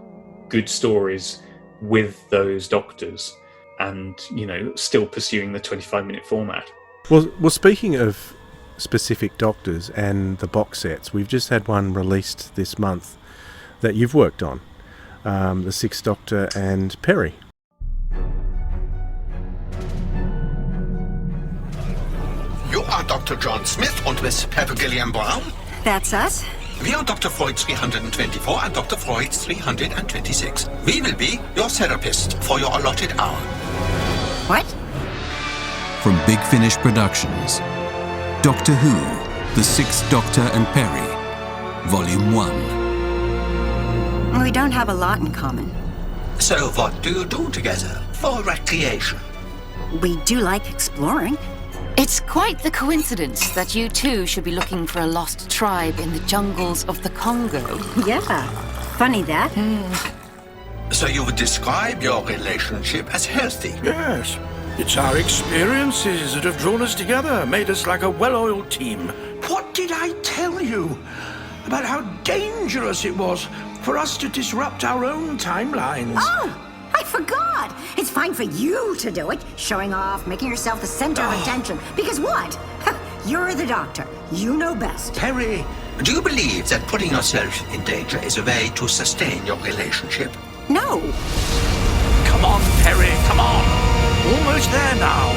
good stories with those doctors and, you know, still pursuing the 25-minute format. Well, speaking of specific doctors and the box sets, we've just had one released this month that you've worked on, the Sixth Doctor and Perry. You are Dr. John Smith and Miss Pepper Gilliam Brown? That's us. We are Dr. Freud 324 and Dr. Freud 326. We will be your therapist for your allotted hour. What? From Big Finish Productions, Doctor Who, The Sixth Doctor and Perry, Volume 1. We don't have a lot in common. So what do you do together for recreation? We do like exploring. It's quite the coincidence that you two should be looking for a lost tribe in the jungles of the Congo. Yeah, funny that. So you would describe your relationship as healthy? Yes. It's our experiences that have drawn us together, made us like a well-oiled team. What did I tell you about how dangerous it was for us to disrupt our own timelines? Oh! I forgot! It's fine for you to do it, showing off, making yourself the center of attention. Because what? You're the Doctor. You know best. Perry, do you believe that putting yourself in danger is a way to sustain your relationship? No. Come on, Perry, come on. Almost there now.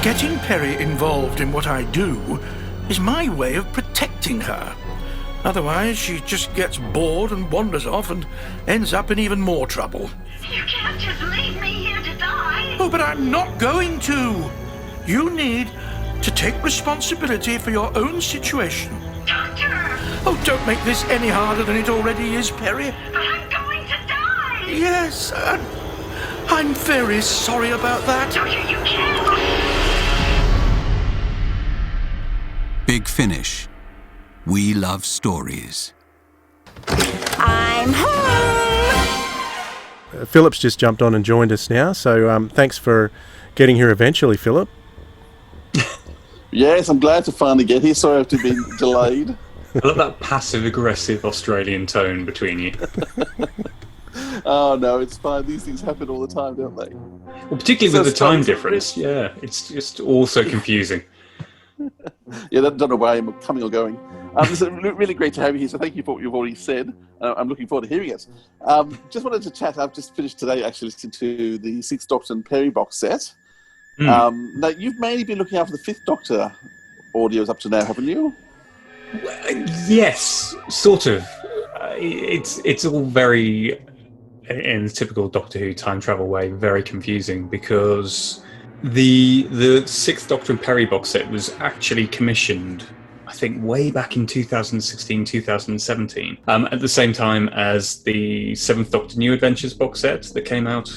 Getting Perry involved in what I do is my way of protecting her. Otherwise, she just gets bored and wanders off and ends up in even more trouble. You can't just leave me here to die. Oh, but I'm not going to. You need to take responsibility for your own situation. Doctor! Oh, don't make this any harder than it already is, Perry. But I'm going to die. Yes, I'm very sorry about that. Doctor, you can't. Big Finish. We love stories. I'm home! Philip's just jumped on and joined us now, so thanks for getting here eventually, Philip. Yes, I'm glad to finally get here. Sorry to be delayed. I love that passive-aggressive Australian tone between you. Oh, no, it's fine. These things happen all the time, don't they? Well, particularly with the time difference. Yeah, it's just all so confusing. Yeah, I don't know where I'm coming or going. It's really great to have you here, so thank you for what you've already said. I'm looking forward to hearing it. Just wanted to chat. I've just finished today actually listening to the Sixth Doctor and Perry box set. Now, you've mainly been looking after the Fifth Doctor audios up to now, haven't you? Yes, sort of. It's all very, in the typical Doctor Who time travel way, very confusing because the Sixth Doctor and Perry box set was actually commissioned, I think, way back in 2016, 2017, at the same time as the Seventh Doctor New Adventures box set that came out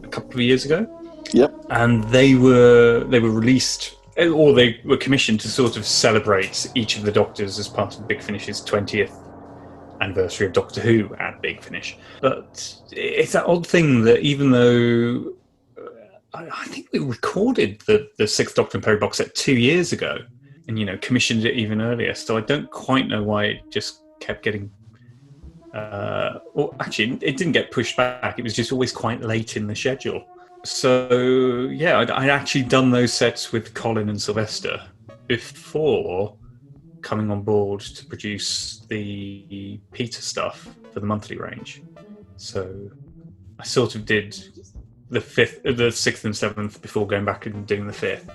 a couple of years ago. Yep. And they were released, or they were commissioned to sort of celebrate each of the Doctors as part of Big Finish's 20th anniversary of Doctor Who at Big Finish. But it's that odd thing that even though I think we recorded the Sixth Doctor and Perry box set 2 years ago, and commissioned it even earlier, so I don't quite know why it just kept getting. Well, actually, it didn't get pushed back. It was just always quite late in the schedule. So yeah, I'd actually done those sets with Colin and Sylvester before coming on board to produce the Peter stuff for the monthly range. So I sort of did the sixth and seventh before going back and doing the fifth.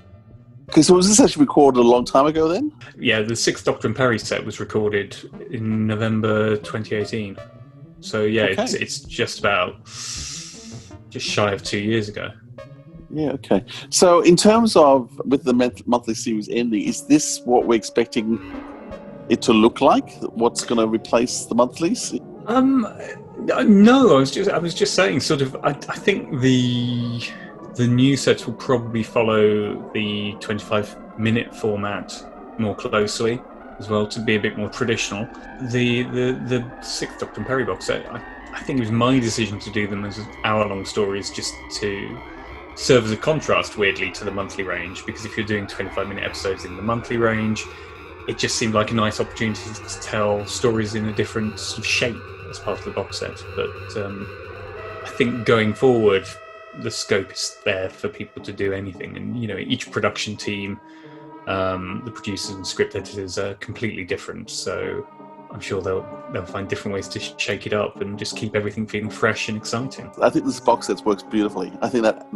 Okay, so was this actually recorded a long time ago then? Yeah, the Sixth Doctor and Perry set was recorded in November 2018. So yeah, okay. It's just shy of 2 years ago. Yeah, okay. So in terms of, with the monthly series ending, is this what we're expecting it to look like? What's going to replace the monthlies? No, I was just saying, sort of, I think the new sets will probably follow the 25-minute format more closely as well, to be a bit more traditional. The Sixth Doctor and Perry box set, I think it was my decision to do them as hour-long stories just to serve as a contrast, weirdly, to the monthly range, because if you're doing 25-minute episodes in the monthly range, it just seemed like a nice opportunity to tell stories in a different sort of shape as part of the box set. But I think going forward, the scope is there for people to do anything, and each production team, the producers and script editors are completely different, so I'm sure they'll find different ways to shake it up and just keep everything feeling fresh and exciting. I think this box set works beautifully. I think that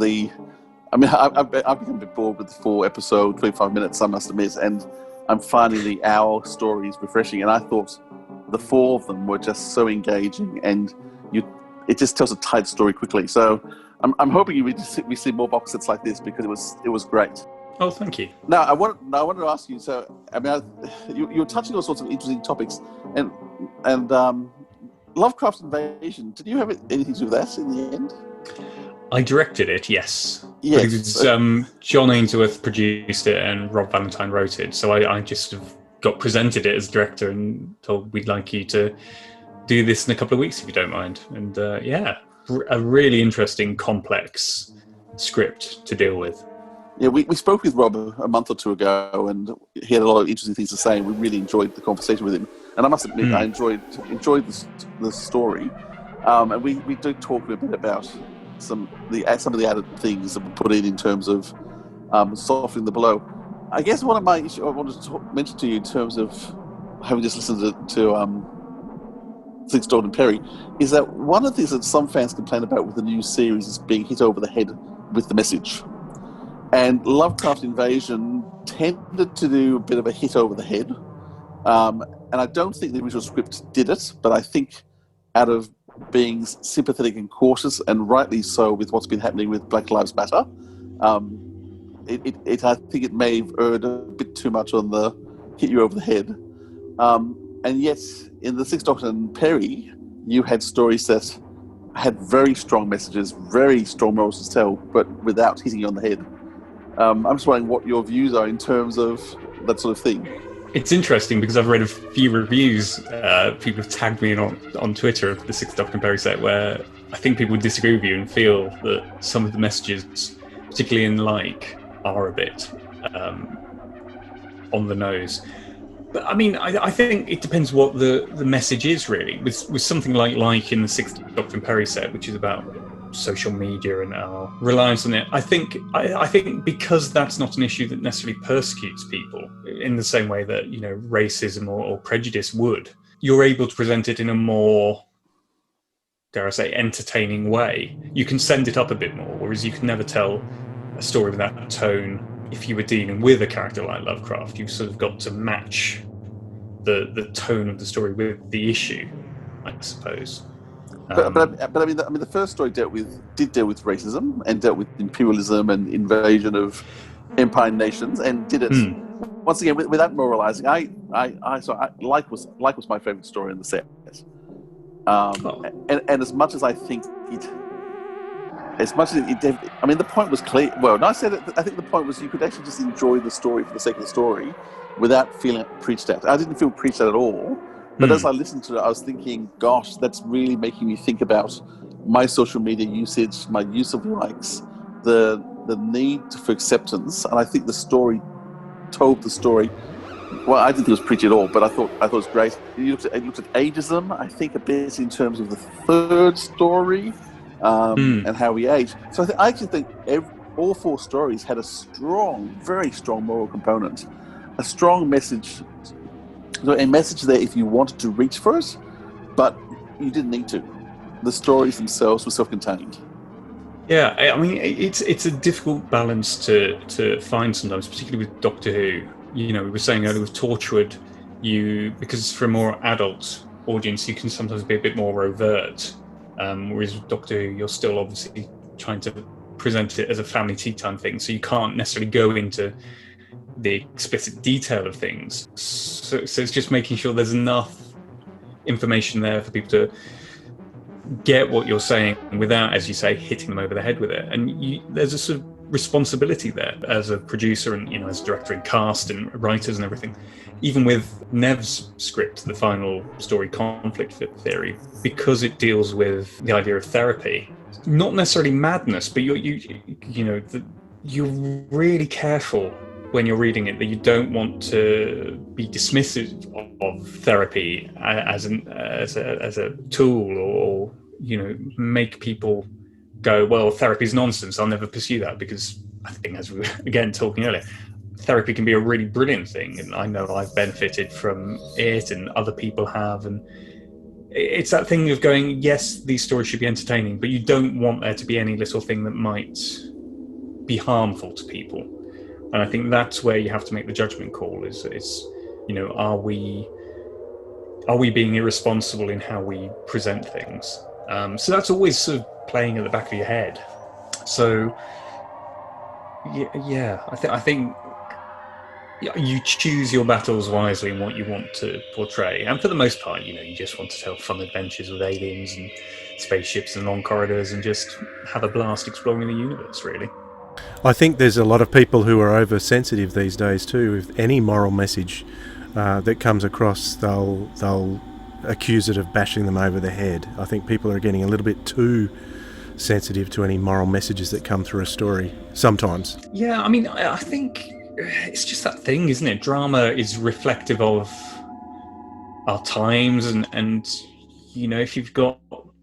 I've become a bit bored with the 4-episode, 25 minutes, I must admit, and I'm finding the hour stories refreshing, and I thought the 4 of them were just so engaging, and it just tells a tight story quickly. So I'm hoping we see more box sets like this, because it was great. Oh, thank you. Now I wanted to ask you. So you're touching all sorts of interesting topics, and Lovecraft Invasion. Did you have anything to do with that in the end? I directed it, yes. Yes. But it was, John Ainsworth produced it and Rob Valentine wrote it. So I just sort of got presented it as director and told, we'd like you to do this in a couple of weeks if you don't mind. And a really interesting, complex script to deal with. Yeah, we spoke with Rob a month or two ago, and he had a lot of interesting things to say, and we really enjoyed the conversation with him. And I must admit, I enjoyed the story. And we did talk a bit about some of the added things that were put in terms of softening the blow. I guess one of my issues I wanted to mention to you in terms of having just listened to Six Dorian and Perry is that one of the things that some fans complain about with the new series is being hit over the head with the message. And Lovecraft Invasion tended to do a bit of a hit over the head. And I don't think the original script did it, but I think out of being sympathetic and cautious, and rightly so with what's been happening with Black Lives Matter, I think it may have erred a bit too much on the hit you over the head. And yet, in the Sixth Doctor and Perry, you had stories that had very strong messages, very strong morals to tell, but without hitting you on the head. I'm just wondering what your views are in terms of that sort of thing. It's interesting because I've read a few reviews. People have tagged me on Twitter of the Sixth Doctor and Perry set, where I think people would disagree with you and feel that some of the messages, particularly in are a bit on the nose. But I mean, I think it depends what the message is, really. With something like in the Sixth Doctor and Perry set, which is about social media and our reliance on it, I think because that's not an issue that necessarily persecutes people in the same way that, racism or prejudice would, you're able to present it in a more, dare I say, entertaining way. You can send it up a bit more, whereas you can never tell a story with that tone if you were dealing with a character like Lovecraft. You've sort of got to match the tone of the story with the issue, I suppose. But I mean, the first story dealt with racism and dealt with imperialism and invasion of empire nations, and did it once again without moralizing. Like was my favorite story in the set, and as much as I think I mean, the point was clear. Well, no, I said it. I think the point was you could actually just enjoy the story for the sake of the story without feeling preached at. I didn't feel preached at all. But as I listened to it, I was thinking, gosh, that's really making me think about my social media usage, my use of likes, the need for acceptance. And I think the story told the story. Well, I didn't think it was preachy at all, but I thought it was great. You looked at ageism, I think, a bit in terms of the third story and how we age. So I actually think all four stories had a strong, very strong moral component, a strong message. So a message there if you wanted to reach for it, but you didn't need to. The stories themselves were self-contained. Yeah, I mean, it's a difficult balance to find sometimes, particularly with Doctor Who. We were saying earlier with Torchwood, because for a more adult audience, you can sometimes be a bit more overt. Whereas with Doctor Who, you're still obviously trying to present it as a family tea time thing, so you can't necessarily go into the explicit detail of things. So it's just making sure there's enough information there for people to get what you're saying without, as you say, hitting them over the head with it. And there's a sort of responsibility there as a producer and, as a director and cast and writers and everything. Even with Nev's script, the final story, Conflict Theory, because it deals with the idea of therapy, not necessarily madness, but you're really careful when you're reading it that you don't want to be dismissive of therapy as a tool, or make people go, well, therapy's nonsense, I'll never pursue that, because I think, as we were again talking earlier, therapy can be a really brilliant thing, and I know I've benefited from it and other people have, and it's that thing of going, yes, these stories should be entertaining, but you don't want there to be any little thing that might be harmful to people. And I think that's where you have to make the judgment call, is are we being irresponsible in how we present things? So that's always sort of playing at the back of your head. So yeah, I think you choose your battles wisely in what you want to portray, and for the most part, you just want to tell fun adventures with aliens and spaceships and long corridors, and just have a blast exploring the universe. Really, I think there's a lot of people who are oversensitive these days too. If any moral message that comes across, they'll accuse it of bashing them over the head. I think people are getting a little bit too sensitive to any moral messages that come through a story sometimes. Yeah, I mean, I think it's just that thing, isn't it? Drama is reflective of our times, and if you've got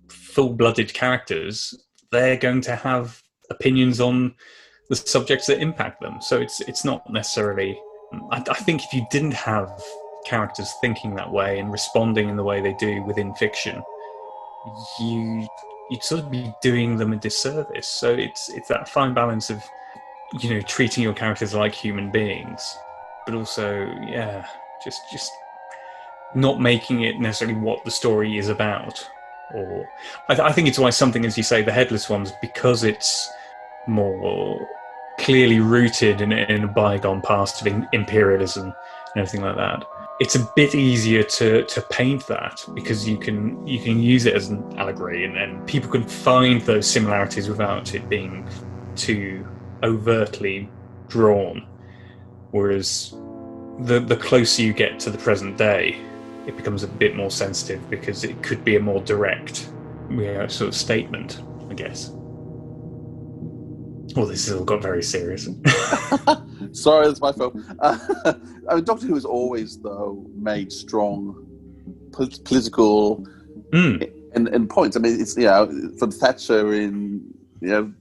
full-blooded characters, they're going to have opinions on the subjects that impact them. So it's not necessarily. I think if you didn't have characters thinking that way and responding in the way they do within fiction, you'd sort of be doing them a disservice. So it's that fine balance of treating your characters like human beings, but also just not making it necessarily what the story is about. Or I think it's why something, as you say, the Headless Ones, because it's more clearly rooted in a bygone past of imperialism and everything like that, it's a bit easier to paint that, because you can use it as an allegory, and people can find those similarities without it being too overtly drawn. Whereas the closer you get to the present day, it becomes a bit more sensitive, because it could be a more direct sort of statement, I guess. Well, this has all got very serious. Sorry, that's my fault. I mean, Doctor Who has always, though, made strong political and points. I mean, it's from Thatcher in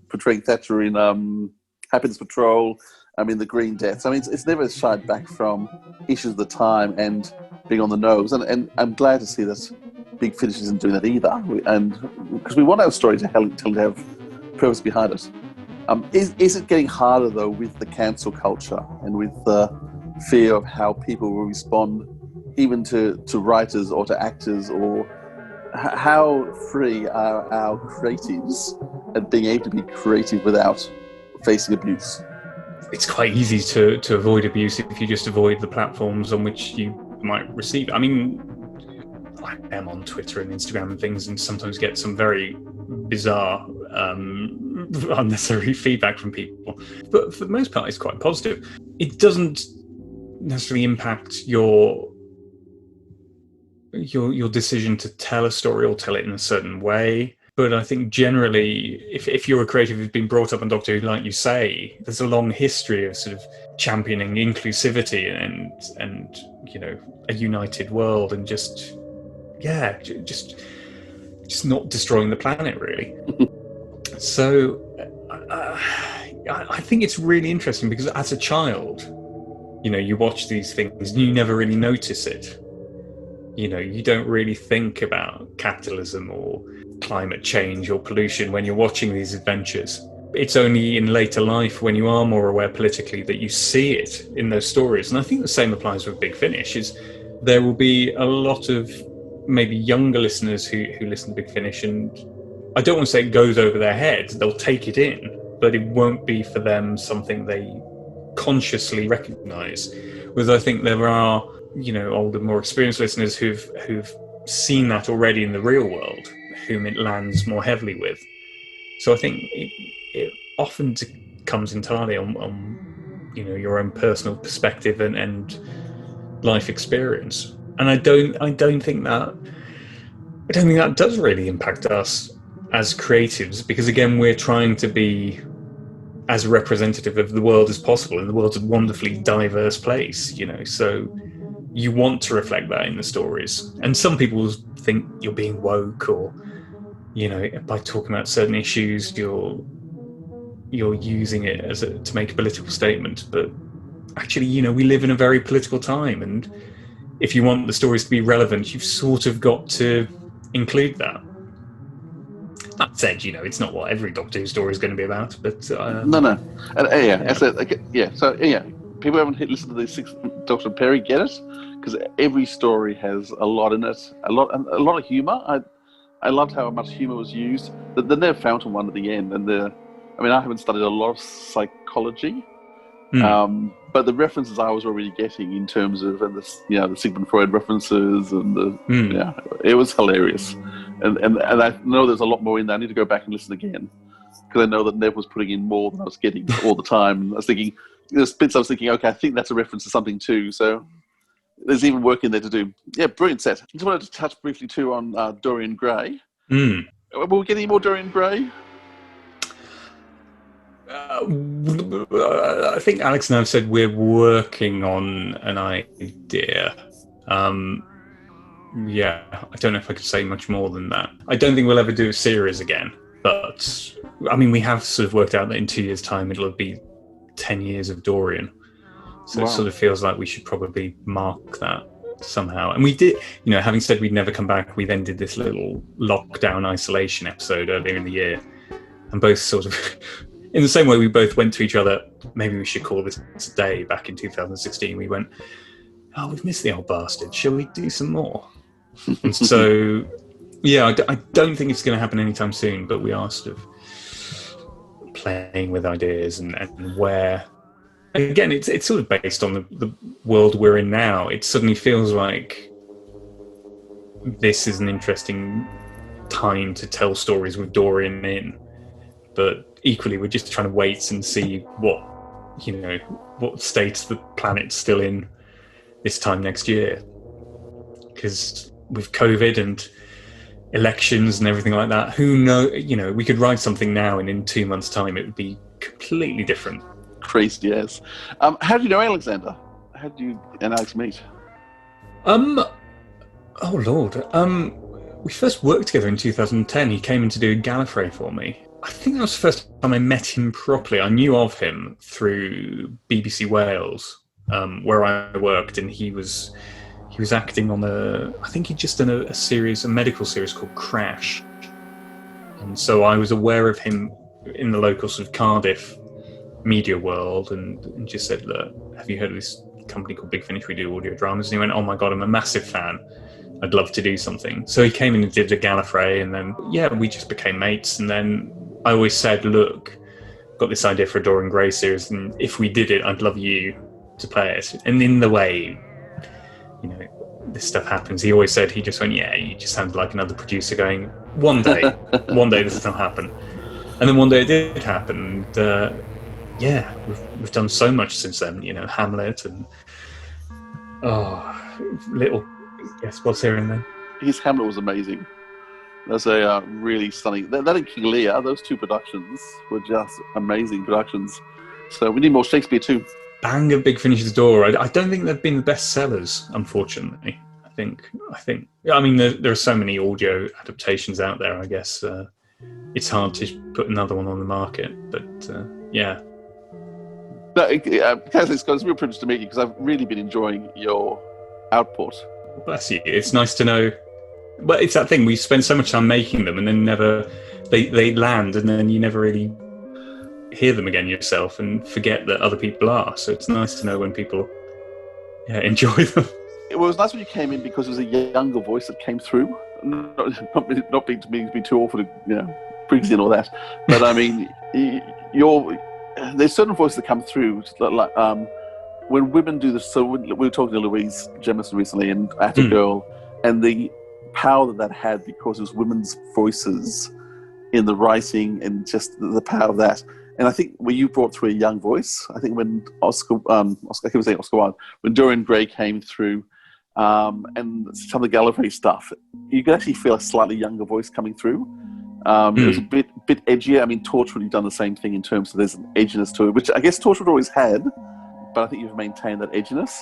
portraying Thatcher in Happiness Patrol. I mean, the Green Deaths. I mean, it's never shied back from issues of the time and being on the nose. And I'm glad to see that Big Finish isn't doing that either. And because we want our story to have purpose behind it. Is it getting harder, though, with the cancel culture and with the fear of how people will respond, even to writers or to actors, or how free are our creatives at being able to be creative without facing abuse? It's quite easy to avoid abuse if you just avoid the platforms on which you might receive. I mean, I am on Twitter and Instagram and things, and sometimes get some very bizarre, unnecessary feedback from people. But for the most part, it's quite positive. It doesn't necessarily impact your decision to tell a story or tell it in a certain way. But I think generally, if you're a creative who's been brought up on Doctor Who, like you say, there's a long history of sort of championing inclusivity and a united world, and just not destroying the planet, really. So I think it's really interesting, because as a child, you watch these things and you never really notice it. You don't really think about capitalism or climate change or pollution when you're watching these adventures. It's only in later life, when you are more aware politically, that you see it in those stories. And I think the same applies with Big Finish. Is there will be a lot of maybe younger listeners who listen to Big Finish, and I don't want to say it goes over their heads. They'll take it in, but it won't be for them something they consciously recognise. Whereas I think there are, older, more experienced listeners who've seen that already in the real world, whom it lands more heavily with. So I think it often comes entirely on your own personal perspective and life experience. And I don't think that does really impact us as creatives, because again, we're trying to be as representative of the world as possible, and the world's a wonderfully diverse place, so you want to reflect that in the stories. And some people think you're being woke, or by talking about certain issues, you're using it to make a political statement. But actually, we live in a very political time, and if you want the stories to be relevant, you've sort of got to include that. That said, it's not what every Doctor Who story is going to be about, but no, and so people haven't listened to the six Doctor Perry get it, because every story has a lot in it, a lot of humour. I loved how much humour was used. The Nev Fountain one at the end, and I haven't studied a lot of psychology, but the references I was already getting in terms of the Sigmund Freud references and it was hilarious. And I know there's a lot more in there. I need to go back and listen again because I know that Nev was putting in more than I was getting all the time. And I was thinking, there's bits I was thinking, okay, I think that's a reference to something too. So there's even work in there to do. Yeah, brilliant set. I just wanted to touch briefly too on Dorian Gray. Will we get any more Dorian Gray? I think Alex and I have said we're working on an idea. Yeah, I don't know if I could say much more than that. I don't think we'll ever do a series again, but we have sort of worked out that in 2 years' time it'll be 10 years of Dorian. So It sort of feels like we should probably mark that somehow. And we did, having said we'd never come back, we then did this little lockdown isolation episode earlier in the year, and both sort of, in the same way we both went to each other, maybe we should call this a day. Back in 2016, we went, oh, we've missed the old bastard. Shall we do some more? And so, yeah, I don't think it's going to happen anytime soon, but we are sort of playing with ideas and where. Again, it's sort of based on the world we're in now. It suddenly feels like this is an interesting time to tell stories with Dorian in, but equally we're just trying to wait and see what state the planet's still in this time next year. Because with COVID and elections and everything like that, who knows? We could write something now, and in 2 months' time, it would be completely different. Crazy, yes. How do you know Alexander? How did you and Alex meet? Oh Lord. We first worked together in 2010. He came in to do a Gallifrey for me. I think that was the first time I met him properly. I knew of him through BBC Wales, where I worked, and he was acting on I think he'd just done a medical series called Crash. And so I was aware of him in the local sort of Cardiff media world, and just said, look, have you heard of this company called Big Finish? We do audio dramas. And he went, oh my God, I'm a massive fan. I'd love to do something. So he came in and did a Gallifrey, and then, we just became mates. And then I always said, look, got this idea for a Dorian Gray series, and if we did it, I'd love you to play it. And in the way, this stuff happens, he always said, he just went, yeah, you just sounded like another producer going, one day this will happen. And then one day it did happen. And, we've done so much since then, Hamlet and what's here and then. His Hamlet was amazing. That's a really stunning. That and King Lear, those two productions were just amazing productions. So we need more Shakespeare too. Bang at Big Finish's door. I don't think they've been the best sellers, unfortunately. I think. There are so many audio adaptations out there. I guess it's hard to put another one on the market. But yeah. No, it's a real privilege to meet you because I've really been enjoying your output. Bless you. It's nice to know. But it's that thing, we spend so much time making them and then they land, and then you never really hear them again yourself and forget that other people are. So it's nice to know when people enjoy them. It was nice when you came in because it was a younger voice that came through. Not being to be too awful to, previously and all that. But there's certain voices that come through, like when women do this. So we were talking to Louise Jemison recently, and At a Girl, and the power that had because it was women's voices in the writing and just the power of that. And I think when you brought through a young voice, I think when Oscar Wilde, when Dorian Gray came through, and some of the Gallifrey stuff, you could actually feel a slightly younger voice coming through. It was a bit edgier. Torchwood, you've done the same thing in terms of there's an edginess to it, which I guess Torchwood always had, but I think you've maintained that edginess.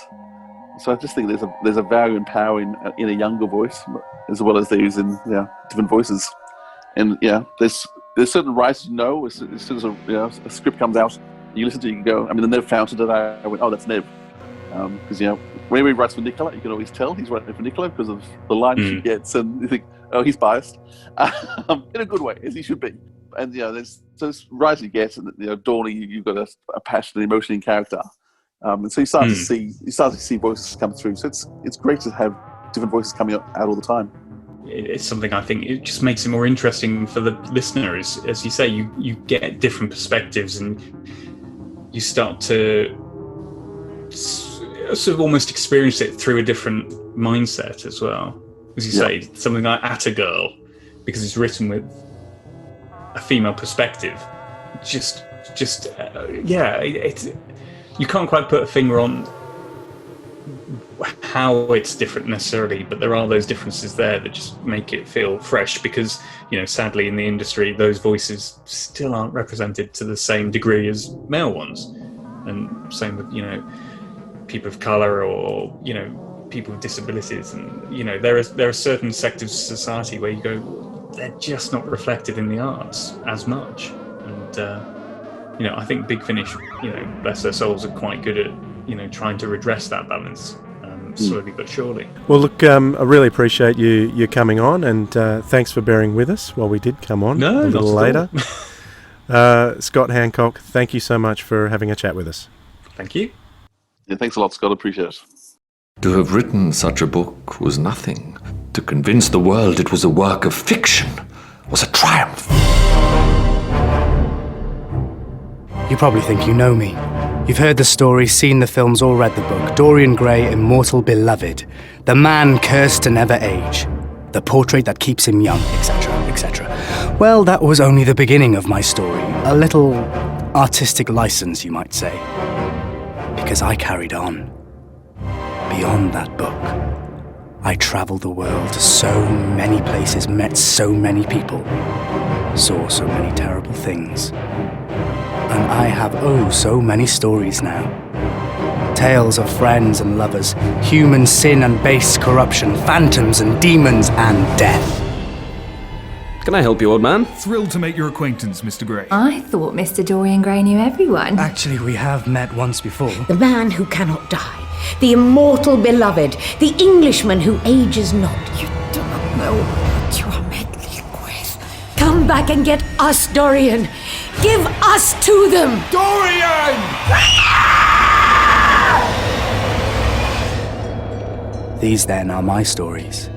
So I just think there's a value and power in a younger voice, as well as there is in different voices. And there's certain writers as soon as a script comes out, you listen to it, you can go. The Nev Fountain that I went, oh, that's Nev, because whenever he writes for Nicola, you can always tell he's writing for Nicola because of the lines she gets, and you think, oh, he's biased, in a good way, as he should be. And there's those writers you get, and Dorney, you've got a passion and emotion in character, and so you start to see voices come through. So it's great to have different voices coming out all the time. it's something I think it just makes it more interesting for the listener. As you say, you get different perspectives and you start to sort of almost experience it through a different mindset as well. As you say, something like At a Girl, because it's written with a female perspective, you can't quite put a finger on how it's different necessarily, but there are those differences there that just make it feel fresh, because sadly in the industry those voices still aren't represented to the same degree as male ones, and same with people of color or people with disabilities, and there are certain sectors of society where you go, they're just not reflected in the arts as much. And I think Big Finish, bless their souls, are quite good at trying to redress that balance slowly but surely. Well, look, I really appreciate you coming on, and thanks for bearing with us while we did come on a little later. Scott Hancock, thank you so much for having a chat with us. Thank you. Yeah, thanks a lot, Scott. Appreciate it. To have written such a book was nothing. To convince the world it was a work of fiction was a triumph. You probably think you know me. You've heard the story, seen the films, or read the book. Dorian Gray, Immortal Beloved. The man cursed to never age. The portrait that keeps him young, etc., etc. Well, that was only the beginning of my story. A little artistic license, you might say. Because I carried on. Beyond that book. I travelled the world to so many places, met so many people, saw so many terrible things. And I have, so many stories now. Tales of friends and lovers, human sin and base corruption, phantoms and demons and death. Can I help you, old man? Thrilled to make your acquaintance, Mr. Gray. I thought Mr. Dorian Gray knew everyone. Actually, we have met once before. The man who cannot die. The immortal beloved. The Englishman who ages not. You do not know what you are meddling with. Come back and get us, Dorian. Give us to them. Dorian! These then are my stories.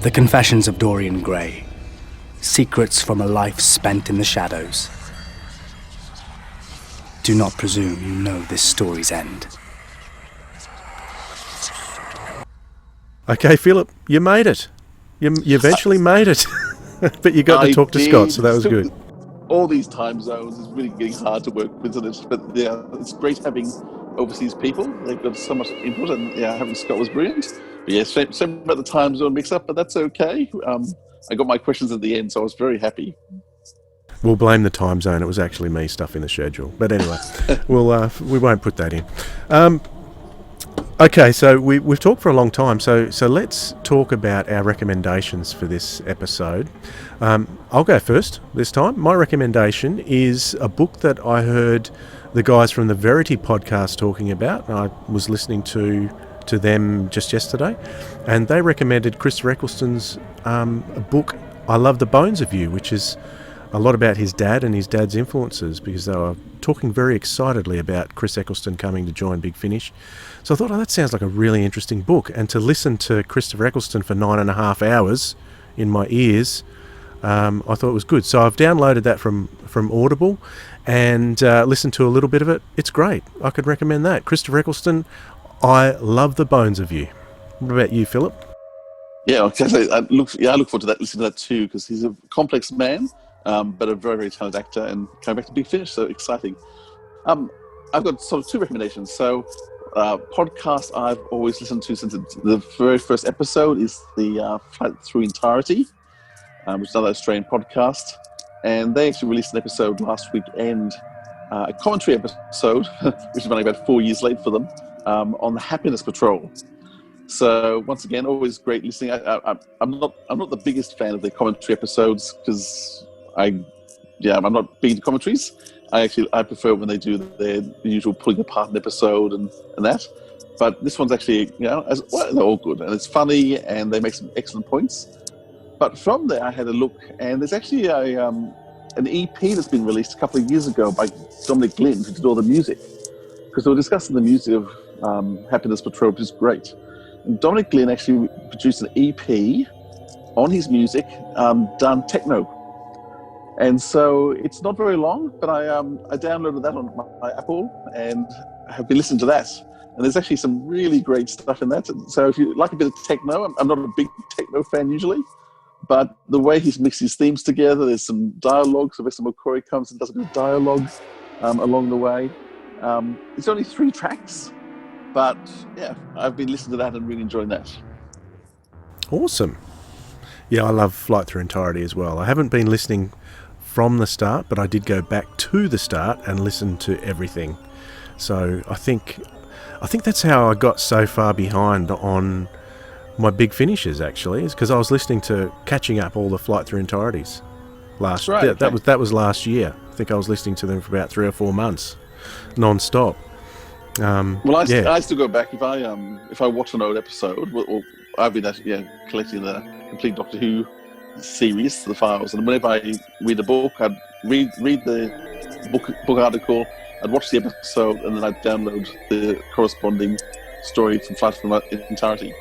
The Confessions of Dorian Gray. Secrets from a life spent in the shadows. Do not presume you know this story's end. Okay, Philip, you made it. You eventually made it. But you got to talk to Scott, so that was good. All these time zones is really getting hard to work with, isn't it? But yeah, it's great having overseas people. They've got so much input, and having Scott was brilliant. But yeah, same about the time zone mix-up, but that's okay. I got my questions at the end, so I was very happy. We'll blame the time zone. It was actually me stuffing the schedule. But anyway, we won't put that in. Okay, so we've talked for a long time, so let's talk about our recommendations for this episode. I'll go first this time. My recommendation is a book that I heard the guys from the Verity podcast talking about. I was listening to them just yesterday, and they recommended Christopher Eccleston's a book, I Love the Bones of You, which is a lot about his dad and his dad's influences, because they were talking very excitedly about Chris Eccleston coming to join Big Finish. So I thought, that sounds like a really interesting book. And to listen to Christopher Eccleston for 9.5 hours in my ears, I thought it was good. So I've downloaded that from Audible and listened to a little bit of it. It's great. I could recommend that. Christopher Eccleston, I Love the Bones of You. What about you, Philip? Yeah, I look forward to that. Listening to that too, because he's a complex man. But a very, very talented actor, and coming back to Big Finish, so exciting. I've got sort of two recommendations. So, podcast I've always listened to since the very first episode is the Flight Through Entirety, which is another Australian podcast. And they actually released an episode last weekend, a commentary episode, which is running about 4 years late for them, on the Happiness Patrol. So once again, always great listening. I'm not the biggest fan of the commentary episodes, because I'm not big into commentaries. I prefer when they do their usual pulling apart an episode and that. But this one's actually, they're all good, and it's funny, and they make some excellent points. But from there, I had a look, and there's actually an EP that's been released a couple of years ago by Dominic Glynn, who did all the music, because they were discussing the music of Happiness Patrol, which is great. And Dominic Glynn actually produced an EP on his music, done techno. And so it's not very long, but I downloaded that on my Apple and have been listening to that. And there's actually some really great stuff in that. So if you like a bit of techno, I'm not a big techno fan usually, but the way he's mixed his themes together, there's some dialogue. Sylvester McCoy comes and does a bit of dialogue along the way. It's only 3 tracks, but yeah, I've been listening to that and really enjoying that. Awesome. Yeah, I love Flight Through Entirety as well. I haven't been listening from the start, but I did go back to the start and listen to everything. So I think that's how I got so far behind on my big finishes, actually, is because I was catching up all the Flight Through Entireties last. Right, okay. That was last year. I think I was listening to them for about 3 or 4 months, non-stop. I still go back if I watch an old episode. Or I've been collecting the complete Doctor Who series, the files, and whenever I read a book, I'd read the book article, I'd watch the episode, and then I'd download the corresponding story from Flight Through Entirety.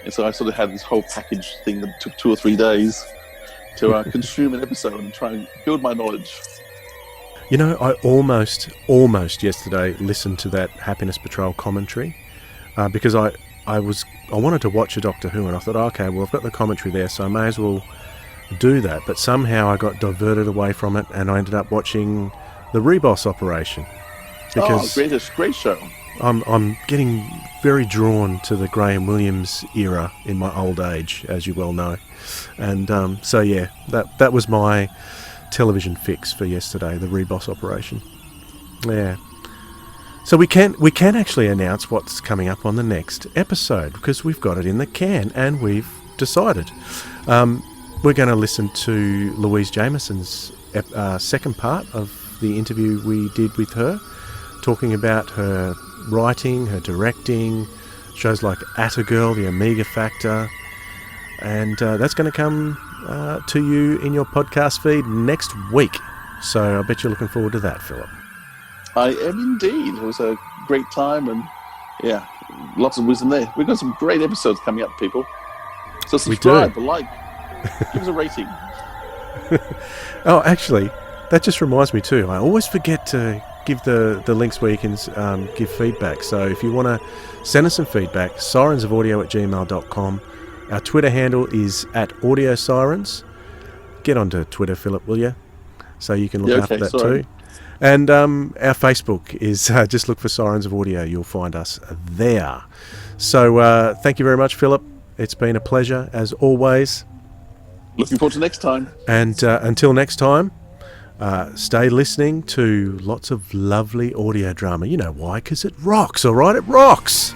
And so I sort of had this whole package thing that took 2 or 3 days to consume an episode and try and build my knowledge. You know, I almost yesterday listened to that Happiness Patrol commentary because I wanted to watch a Doctor Who, and I thought, okay, well, I've got the commentary there, so I may as well do that. But somehow I got diverted away from it, and I ended up watching the Reboss Operation. Because great show. I'm getting very drawn to the Graham Williams era in my old age, as you well know. And so yeah, that was my television fix for yesterday, the Reboss Operation. Yeah. So we can actually announce what's coming up on the next episode, because we've got it in the can and we've decided. We're going to listen to Louise Jameson's second part of the interview we did with her, talking about her writing, her directing, shows like Atta Girl, The Omega Factor, and that's going to come to you in your podcast feed next week. So I bet you're looking forward to that, Philip. I am indeed. It was a great time, and yeah, lots of wisdom there. We've got some great episodes coming up, people. So subscribe, like, give us a rating. Oh, actually, that just reminds me too. I always forget to give the links where you can give feedback. So if you want to send us some feedback, sirensofaudio@gmail.com. Our Twitter handle is @AudioSirens. Get onto Twitter, Philip, will you? So you can look after that too. And our Facebook is just look for Sirens of Audio. You'll find us there. So thank you very much, Philip. It's been a pleasure, as always. Looking forward to next time. And until next time, stay listening to lots of lovely audio drama. You know why? Because it rocks, all right? It rocks!